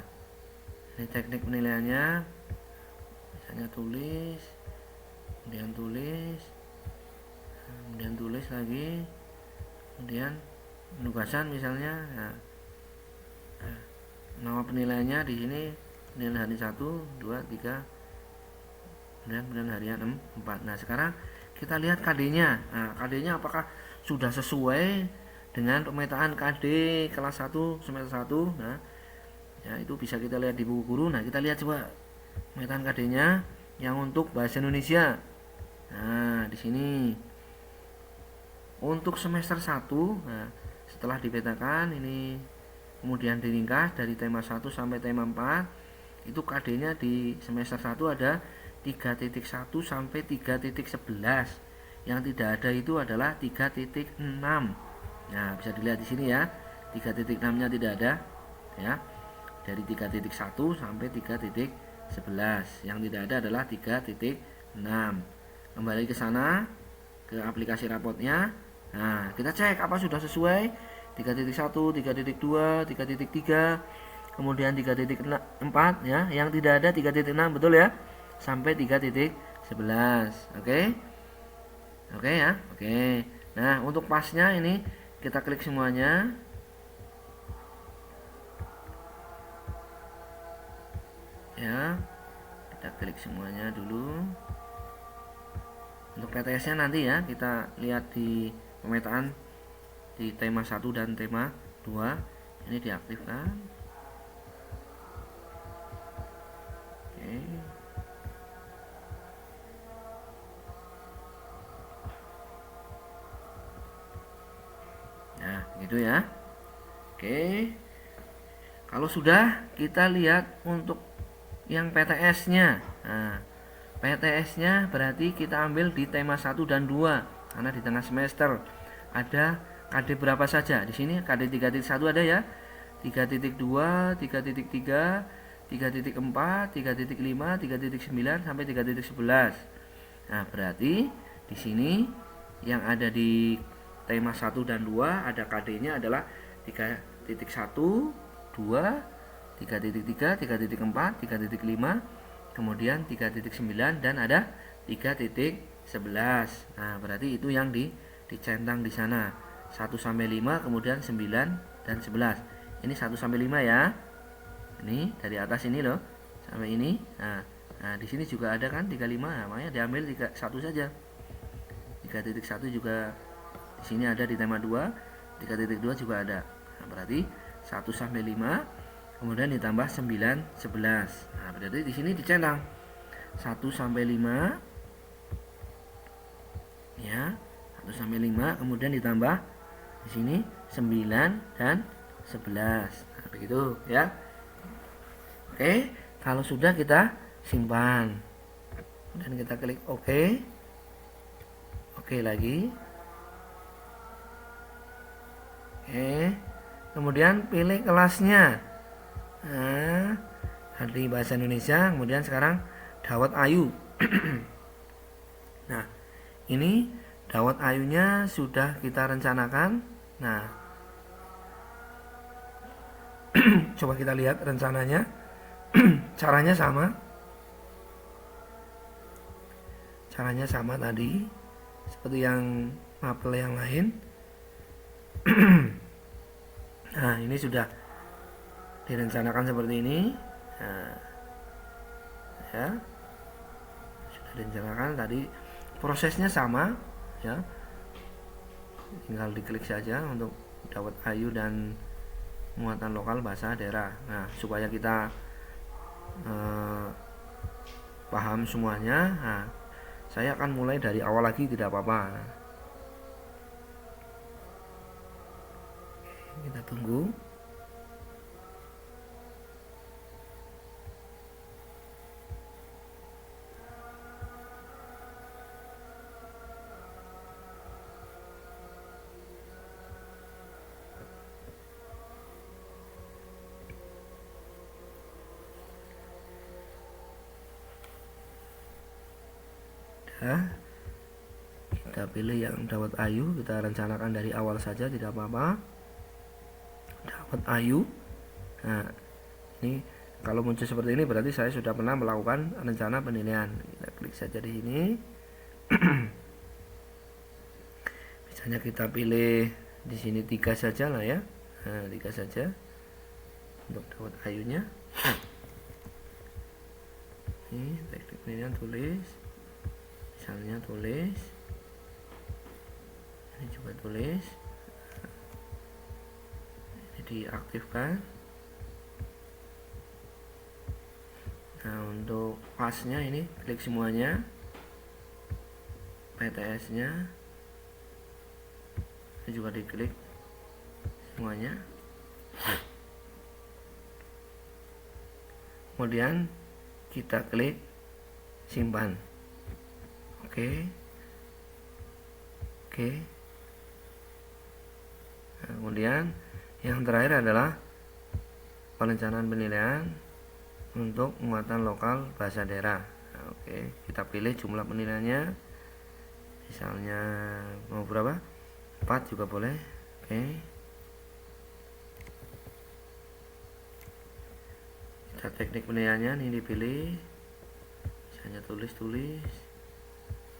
ini teknik penilaiannya. Misalnya tulis, kemudian tulis, kemudian tulis lagi, kemudian penugasan misalnya. Nah, nama penilaiannya di sini penilaian hari 1, 2, 3, kemudian penilaian harian 4. Nah, sekarang kita lihat KD-nya. Nah, KD-nya apakah sudah sesuai dengan pemetaan KD kelas 1 semester 1. Nah, ya itu bisa kita lihat di buku guru. Nah, kita lihat coba pemetaan KD-nya yang untuk bahasa Indonesia. Nah, di sini untuk semester 1, nah, setelah dipetakan ini kemudian diringkas dari tema 1 sampai tema 4, itu KD-nya di semester 1 ada 3.1 sampai 3.11. Yang tidak ada itu adalah 3.6. Nah, bisa dilihat di sini ya. 3.6-nya tidak ada ya. Dari 3.1 sampai 3.11. Yang tidak ada adalah 3.6. Kembali ke sana ke aplikasi rapotnya. Nah, kita cek apa sudah sesuai 3.1, 3.2, 3.3, kemudian 3.4 ya. Yang tidak ada 3.6 betul ya. Sampai 3.11. Oke. Oke ya. Oke. Nah, untuk pasnya ini kita klik semuanya. Ya. Kita klik semuanya dulu. Untuk PTS-nya nanti ya, kita lihat di pemetaan di tema 1 dan tema 2. Ini diaktifkan. Oke. Nah, gitu ya. Oke. Kalau sudah, kita lihat untuk yang PTS-nya. Nah, PTS-nya berarti kita ambil di tema 1 dan 2 karena di tengah semester ada KD berapa saja. Di sini KD 3.1 ada ya. 3.2, 3.3, 3.4, 3.5, 3.9 sampai 3.11. Nah, berarti di sini yang ada di tema 1 dan 2 ada KD-nya adalah 3.1, 2, 3.3, 3.4, 3.5, kemudian 3.9 dan ada 3.11. Nah, berarti itu yang dicentang di sana. 1 sampai 5, kemudian 9 dan 11. Ini 1 sampai 5 ya. Ini dari atas ini loh sampai ini. Nah, di sini juga ada kan 35, namanya diambil 1 saja. 3.1 juga di sini ada di tema 2, 3.2 juga ada. Nah, berarti 1 sampai 5, kemudian ditambah 9, 11. Nah, berarti di sini dicentang 1 sampai 5 ya. 1 sampai 5 kemudian ditambah di sini 9 dan 11. Nah, begitu ya. Oke, kalau sudah kita simpan. Dan kita klik OK. Oke lagi. Oke. Kemudian pilih kelasnya. Nah, di bahasa Indonesia, kemudian sekarang Dawat Ayu. Nah, ini Dawat Ayunya sudah kita rencanakan. Nah, coba kita lihat rencananya. Caranya sama. Caranya sama tadi seperti yang mapel yang lain. Nah, ini sudah direncanakan seperti ini. Nah, ya, sudah direncanakan tadi. Prosesnya sama ya, tinggal diklik saja untuk Dawat Ayu dan muatan lokal bahasa daerah. Nah, supaya kita paham semuanya, nah, saya akan mulai dari awal lagi, tidak apa-apa. tunggu. Kita pilih yang Dawet Ayu, kita rencanakan dari awal saja, tidak apa-apa. Dawet Ayu. Nah, ini kalau muncul seperti ini berarti saya sudah pernah melakukan rencana penilaian. Kita klik saja di sini. Misalnya kita pilih di sini 3 saja lah ya. Nah, 3 saja untuk Dawet Ayunya. Ini teknik penilaian tulis. Misalnya tulis. Ini juga tulis. Ini diaktifkan. Nah, untuk pasnya ini klik semuanya. PTS nya ini juga diklik semuanya. Kemudian kita klik simpan. Oke. Nah, kemudian yang terakhir adalah perencanaan penilaian untuk muatan lokal bahasa daerah. Nah, oke, kita pilih jumlah penilaiannya. Misalnya mau berapa? 4 juga boleh. Oke. Kita teknik penilaiannya ini dipilih. Misalnya tulis.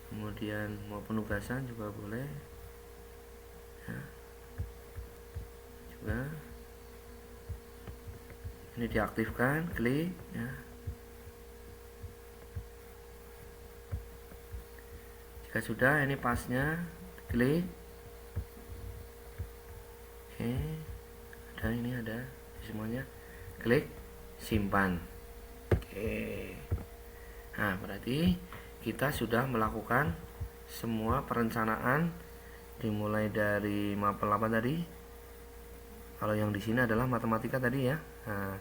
Kemudian mau penugasan juga boleh. Ya. Juga ini diaktifkan, klik ya. Jika sudah, ini pasnya klik. Oke, ada semuanya, klik simpan. Oke, nah berarti kita sudah melakukan semua perencanaan dimulai dari mapel apa tadi. Kalau yang di sini adalah matematika tadi ya. Nah,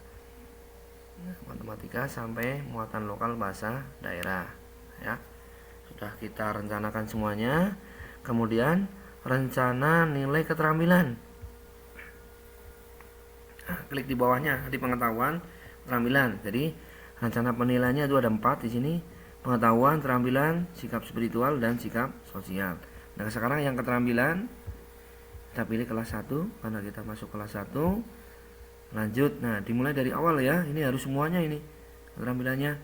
matematika sampai muatan lokal bahasa daerah ya. Sudah kita rencanakan semuanya. Kemudian rencana nilai keterampilan. Nah, klik di bawahnya di pengetahuan keterampilan. Jadi rencana penilaiannya itu ada 4 di sini. Pengetahuan, keterampilan, sikap spiritual, dan sikap sosial. Nah, sekarang yang keterampilan kita pilih kelas 1 karena kita masuk kelas 1. Lanjut. Nah, dimulai dari awal ya. Ini harus semuanya ini. Keterampilannya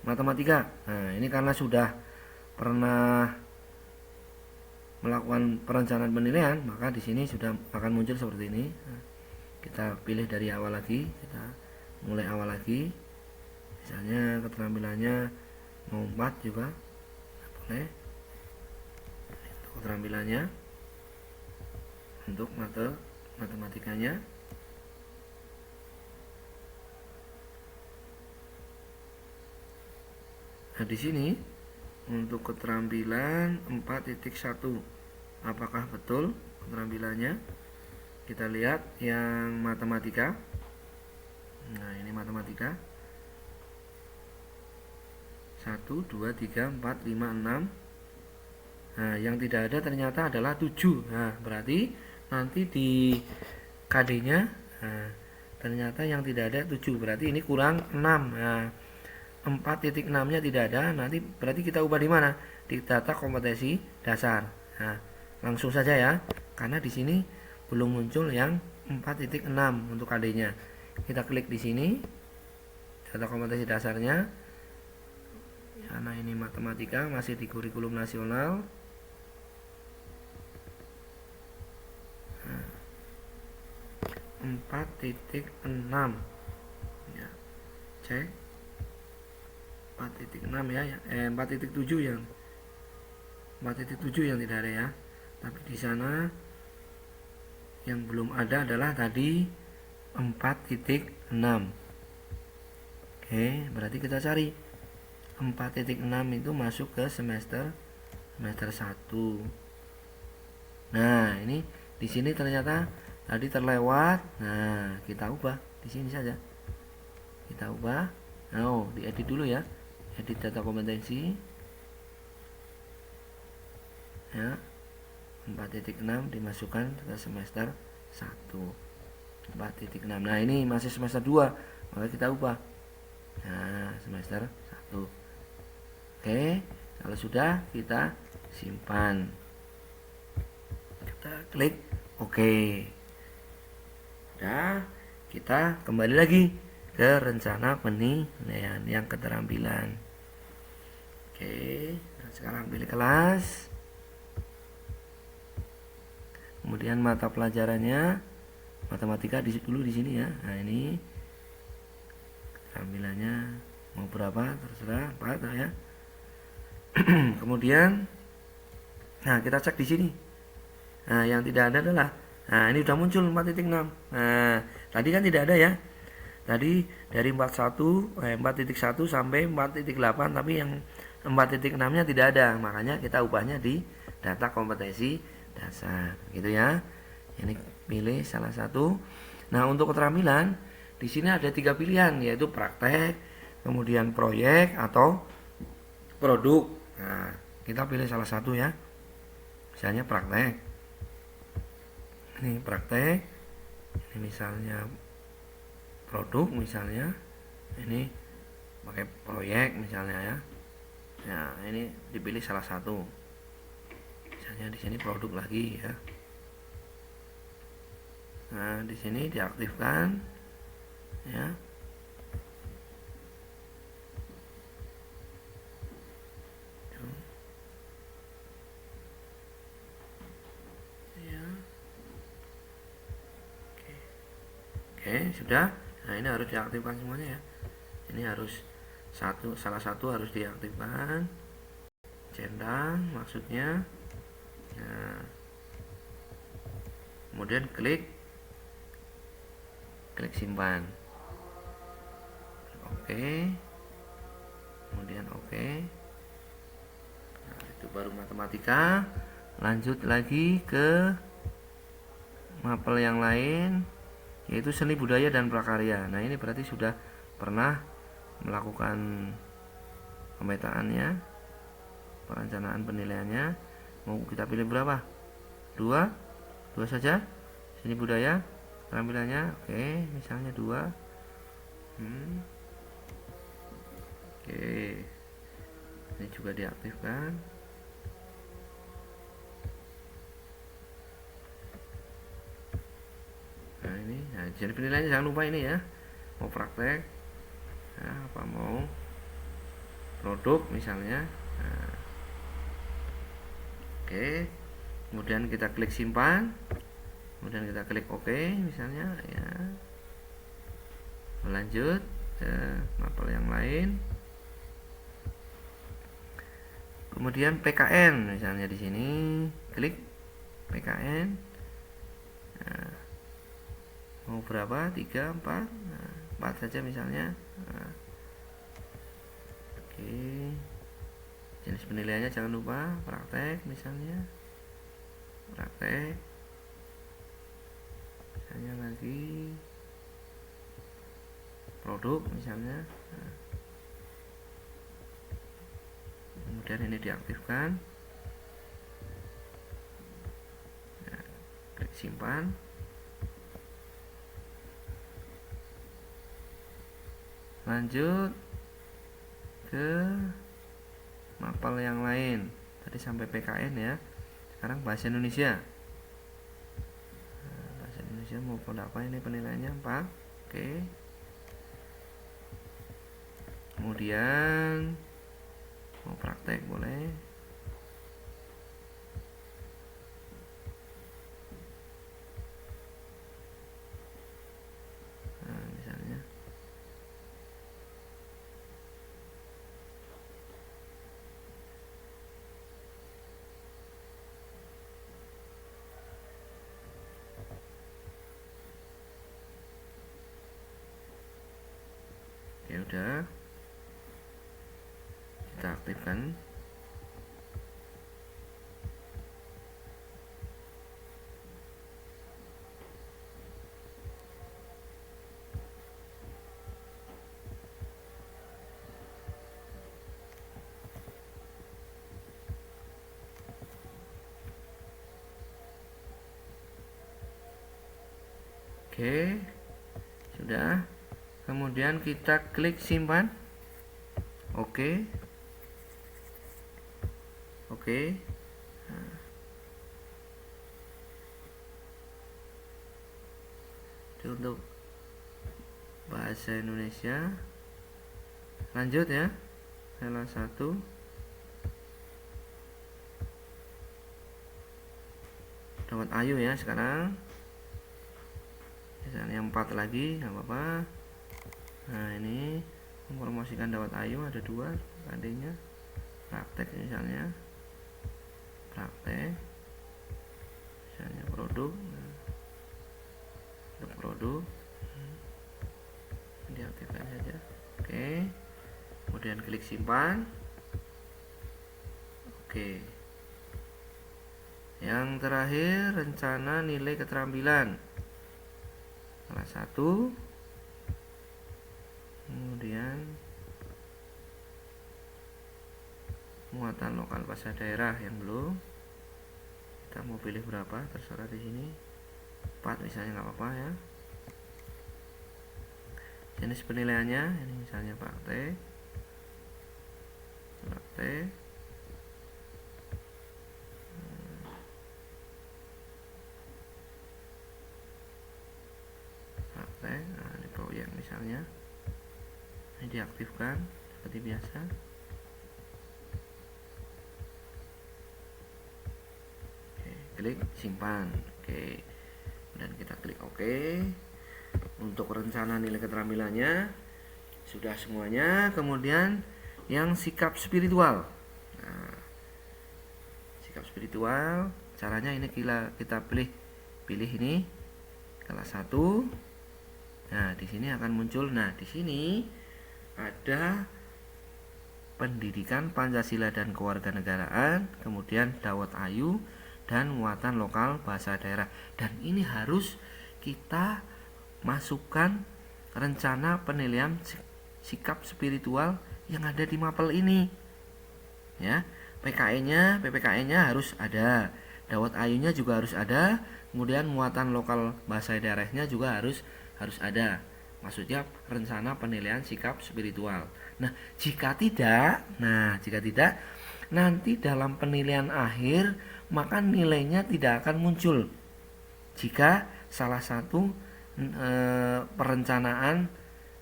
matematika. Nah, ini karena sudah pernah melakukan perencanaan penilaian, maka di sini sudah akan muncul seperti ini. Nah, kita pilih dari awal lagi, kita mulai awal lagi. Misalnya keterampilannya mau 4 juga boleh. Untuk keterampilannya untuk matematikanya. Nah, di sini untuk keterampilan 4.1 apakah betul keterampilannya? Kita lihat yang matematika. Nah, ini matematika 1, 2, 3, 4, 5, 6. Nah, yang tidak ada ternyata adalah 7. Nah, berarti nanti di KD nya ternyata yang tidak ada 7, berarti ini kurang 6. Nah, 4.6 nya tidak ada, nanti berarti kita ubah di mana? Di data kompetensi dasar. Nah, langsung saja ya, karena di sini belum muncul yang 4.6 untuk KD nya. Kita klik di sini data kompetensi dasarnya, karena ini matematika masih di kurikulum nasional. 4.6 ya, cek 4.6 ya, 4.7 yang 4.7 yang tidak ada ya. Tapi di sana yang belum ada adalah tadi 4.6. Oke, berarti kita cari 4.6 itu masuk ke semester 1. Nah, ini di sini ternyata tadi terlewat. Nah, kita ubah di sini saja. Kita ubah. Nah, diedit dulu ya. Edit data kompetensi. Ya. 4.6 dimasukkan ke semester 1. 4.6. Nah, ini masih semester 2. Maka kita ubah. Nah, semester 1. Oke, kalau sudah kita simpan. Kita klik oke. Nah, kita kembali lagi ke rencana penilaian yang keterampilan. Oke, nah sekarang pilih kelas. Kemudian mata pelajarannya matematika dulu di sini ya. Nah, ini keterampilannya mau berapa terserah 4 ya. Kemudian nah, kita cek di sini. Nah, yang tidak ada adalah ini udah muncul 4.6. Nah, tadi kan tidak ada ya. Tadi dari 4.1 sampai 4.8, tapi yang 4.6-nya tidak ada. Makanya kita ubahnya di data kompetensi dasar, gitu ya. Ini pilih salah satu. Nah, untuk keterampilan di sini ada 3 pilihan, yaitu praktek, kemudian proyek atau produk. Nah, kita pilih salah satu ya. Misalnya praktek. Ini praktek. Ini misalnya produk, misalnya ini pakai proyek misalnya ya. Nah, ini dipilih salah satu. Misalnya di sini produk lagi ya. Nah, di sini diaktifkan ya. Oke, sudah. Nah, ini harus diaktifkan semuanya ya. Ini harus salah satu harus diaktifkan. Centang maksudnya. Nah, kemudian klik simpan. Oke. Kemudian oke. Nah, itu baru matematika. Lanjut lagi ke mapel yang lain, yaitu seni budaya dan prakarya. Nah, ini berarti sudah pernah melakukan pemetaannya, perencanaan penilaiannya. Mau kita pilih berapa? 2 saja. Seni budaya keterampilannya oke, misalnya 2. Oke, ini juga diaktifkan. Nah, ini jadi penilaiannya jangan lupa ini ya. Mau praktek, nah, apa mau produk misalnya. Nah, oke, kemudian kita klik simpan, kemudian kita klik oke misalnya ya. Lanjut ke mapel yang lain. Kemudian PKN misalnya di sini klik PKN. Nah, mau berapa? 3, 4. Nah, 4 saja misalnya. Nah, oke. Jenis penilaiannya jangan lupa praktek misalnya. Praktek. Misalnya lagi produk misalnya. Nah, kemudian ini diaktifkan. Nah, klik simpan. Lanjut ke mapel yang lain. Tadi sampai PKN ya. Sekarang bahasa Indonesia. Nah, bahasa Indonesia mau apa ini penilaiannya 4. Oke. Kemudian mau praktek boleh. Nah, misalnya ya udah, kita aktifkan. Oke, sudah. Kemudian kita klik simpan. Oke. Oke. Nah, itu untuk bahasa Indonesia. Lanjut ya. Salah satu. Dawat Ayu ya sekarang. Misalnya 4 lagi, nggak apa-apa. Nah, ini mempromosikan Dawat Ayu ada 2 adanya. Praktek misalnya. Praktek. Misalnya produk. Nah, untuk produk. Diaktifkan saja. Oke. Kemudian klik simpan. Oke. Yang terakhir, rencana nilai keterampilan. Salah satu. Kemudian muatan lokal bahasa daerah yang belum. Kita mau pilih berapa, terserah di sini. 4 misalnya nggak apa-apa ya. Jenis penilaiannya ini misalnya praktek. Praktek. Nah, ini proyek misalnya, ini diaktifkan seperti biasa. Oke, klik simpan. Oke, dan kita klik OK. Untuk rencana nilai keterampilannya sudah semuanya. Kemudian yang sikap spiritual. Nah, sikap spiritual caranya ini kita pilih ini kelas 1. Nah, di sini akan muncul. Nah, di sini ada pendidikan Pancasila dan kewarganegaraan, kemudian Dawat Ayu dan muatan lokal bahasa daerah. Dan ini harus kita masukkan rencana penilaian sikap spiritual yang ada di mapel ini. Ya, PPKN-nya harus ada. Dawat Ayunya juga harus ada. Kemudian muatan lokal bahasa daerahnya juga harus ada. Maksudnya rencana penilaian sikap spiritual. Nah, jika tidak, nanti dalam penilaian akhir maka nilainya tidak akan muncul. Jika salah satu perencanaan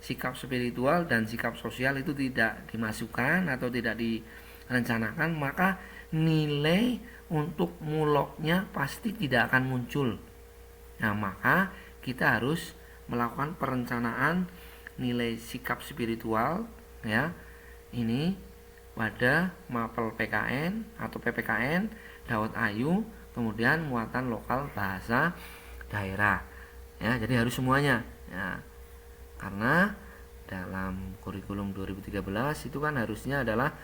sikap spiritual dan sikap sosial itu tidak dimasukkan atau tidak direncanakan, maka nilai untuk muloknya pasti tidak akan muncul. Nah, maka kita harus melakukan perencanaan nilai sikap spiritual ya. Ini pada mapel PKN atau PPKN Dawat Ayu, kemudian muatan lokal bahasa daerah. Ya, jadi harus semuanya ya. Karena dalam kurikulum 2013 itu kan harusnya adalah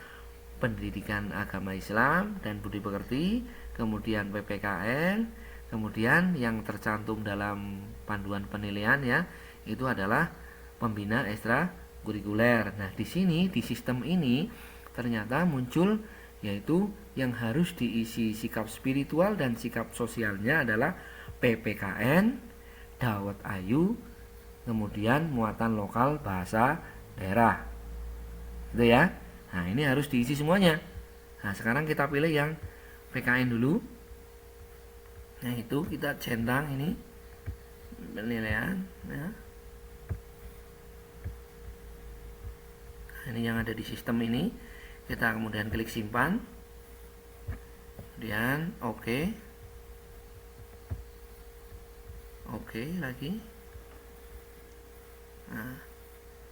pendidikan agama Islam dan budi pekerti, kemudian PPKN, kemudian yang tercantum dalam panduan penilaian ya, itu adalah pembina ekstra kurikuler. Nah, di sini di sistem ini ternyata muncul yaitu yang harus diisi sikap spiritual dan sikap sosialnya adalah PPKN, Dawat Ayu, kemudian muatan lokal bahasa daerah. Itu ya. Nah, ini harus diisi semuanya. Nah, sekarang kita pilih yang PKN dulu. Nah, itu kita centang ini penilaian ya. Nah, ini yang ada di sistem ini. Kita kemudian klik simpan. Kemudian oke. Oke lagi. Nah,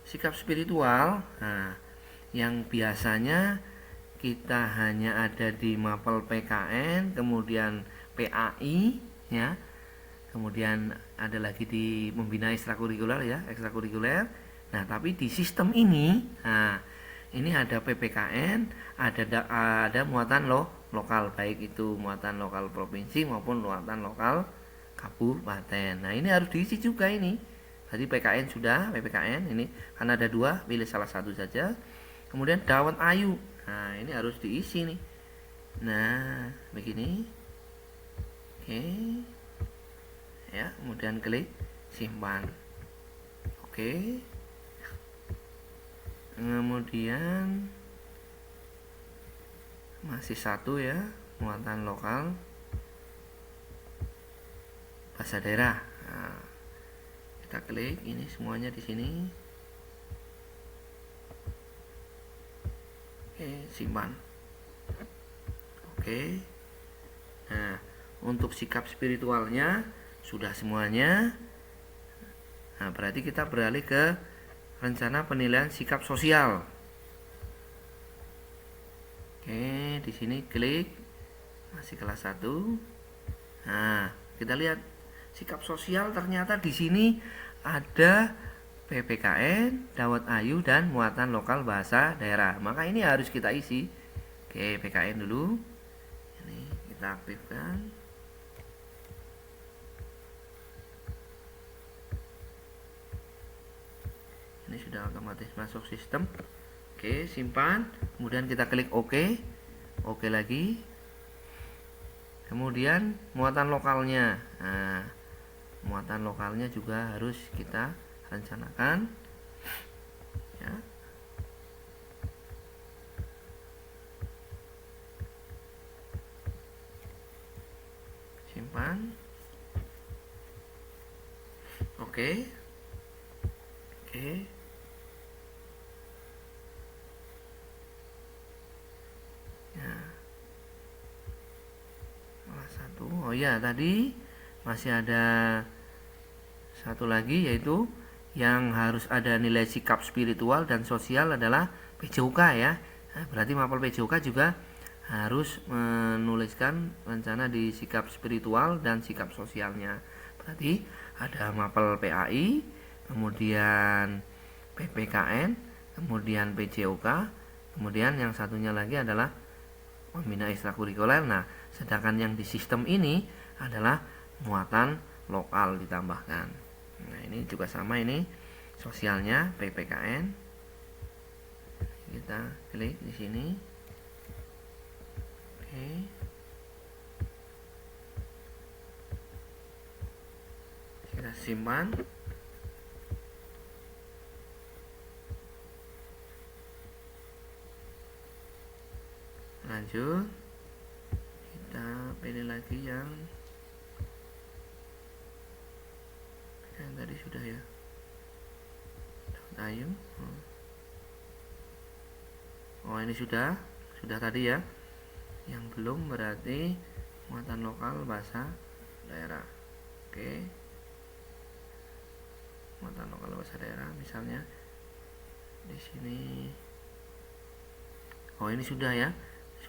sikap spiritual. Nah, yang biasanya kita hanya ada di mapel PKN, kemudian PAI ya. Kemudian ada lagi di membina ekstrakurikuler ya, ekstrakurikuler. Nah, tapi di sistem ini, nah, ini ada PPKN, ada muatan lokal, baik itu muatan lokal provinsi maupun muatan lokal kabupaten. Nah, ini harus diisi juga ini. Tadi PKN sudah, PPKN ini karena ada 2, pilih salah satu saja. Kemudian Dawat Ayu. Nah, ini harus diisi nih. Nah, begini. Oke. Ya, kemudian klik simpan. Oke. Kemudian masih satu ya, muatan lokal bahasa daerah. Nah, kita klik ini semuanya di sini. Oke, simpan. Oke. Nah, untuk sikap spiritualnya sudah semuanya. Nah, berarti kita beralih ke rencana penilaian sikap sosial. Oke, di sini klik masih kelas 1. Nah, kita lihat sikap sosial ternyata di sini ada PPKN, Dawat Ayu dan muatan lokal bahasa daerah. Maka ini harus kita isi. Oke, PKN dulu. Ini kita aktifkan. Ini sudah otomatis masuk sistem. Oke, simpan. Kemudian kita klik OK. OK lagi. Kemudian muatan lokalnya. Nah, muatan lokalnya juga harus kita rencanakan. Ya. Simpan. Oke. Oke. Oh ya, tadi masih ada satu lagi, yaitu yang harus ada nilai sikap spiritual dan sosial adalah PJOK ya. Nah, berarti mapel PJOK juga harus menuliskan rencana di sikap spiritual dan sikap sosialnya. Berarti ada mapel PAI, kemudian PPKN, kemudian PJOK, kemudian yang satunya lagi adalah pembina ekstrakurikuler. Nah, sedangkan yang di sistem ini adalah muatan lokal ditambahkan. Nah, ini juga sama, ini sosialnya PPKN. Kita klik di sini. Oke. Kita simpan. Lanjut, kita pilih lagi yang tadi sudah ya, Ayu. Oh, ini sudah tadi ya. Yang belum berarti muatan lokal bahasa daerah. Oke, muatan lokal bahasa daerah misalnya di sini. Oh, ini sudah ya,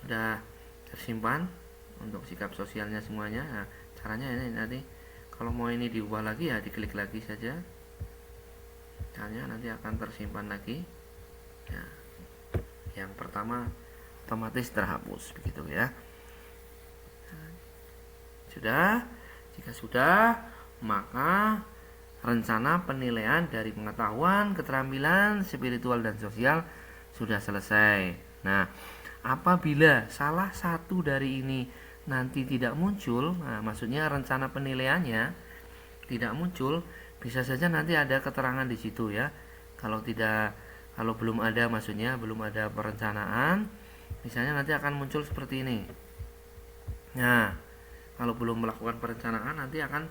sudah tersimpan untuk sikap sosialnya semuanya. Nah, caranya ini nanti kalau mau ini diubah lagi ya diklik lagi saja, caranya nanti akan tersimpan lagi ya. Yang pertama otomatis terhapus begitu ya. Nah, sudah. Jika sudah, maka rencana penilaian dari pengetahuan, keterampilan spiritual dan sosial sudah selesai. Nah, apabila salah satu dari ini nanti tidak muncul, nah maksudnya rencana penilaiannya tidak muncul, bisa saja nanti ada keterangan di situ ya. Kalau belum ada, maksudnya belum ada perencanaan, misalnya nanti akan muncul seperti ini. Nah, kalau belum melakukan perencanaan nanti akan,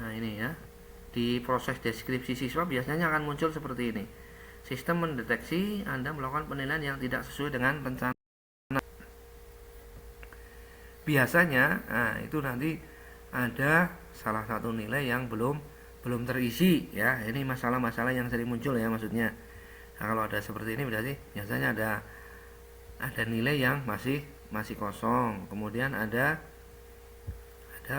nah ini ya, di proses deskripsi siswa biasanya akan muncul seperti ini. Sistem mendeteksi Anda melakukan penilaian yang tidak sesuai dengan rencana. Biasanya, nah itu nanti ada salah satu nilai yang belum terisi ya. Ini masalah-masalah yang sering muncul ya maksudnya. Nah, kalau ada seperti ini berarti biasanya ada nilai yang masih kosong. Kemudian ada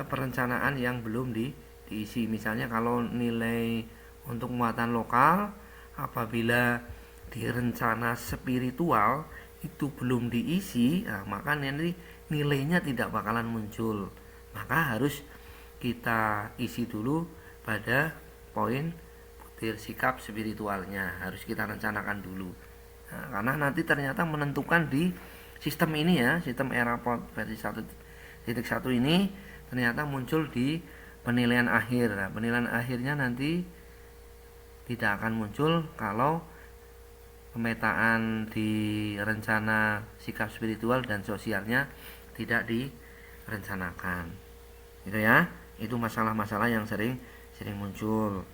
perencanaan yang belum diisi. Misalnya kalau nilai untuk muatan lokal, apabila di rencana spiritual itu belum diisi, nah, maka nanti nilainya tidak bakalan muncul. Maka harus kita isi dulu pada poin butir sikap spiritualnya, harus kita rencanakan dulu. Nah, karena nanti ternyata menentukan di sistem ini ya, sistem Eraport versi 1.1 ini ternyata muncul di penilaian akhir. Nah, penilaian akhirnya nanti tidak akan muncul kalau pemetaan di rencana sikap spiritual dan sosialnya tidak direncanakan. Itu ya, itu masalah-masalah yang sering muncul.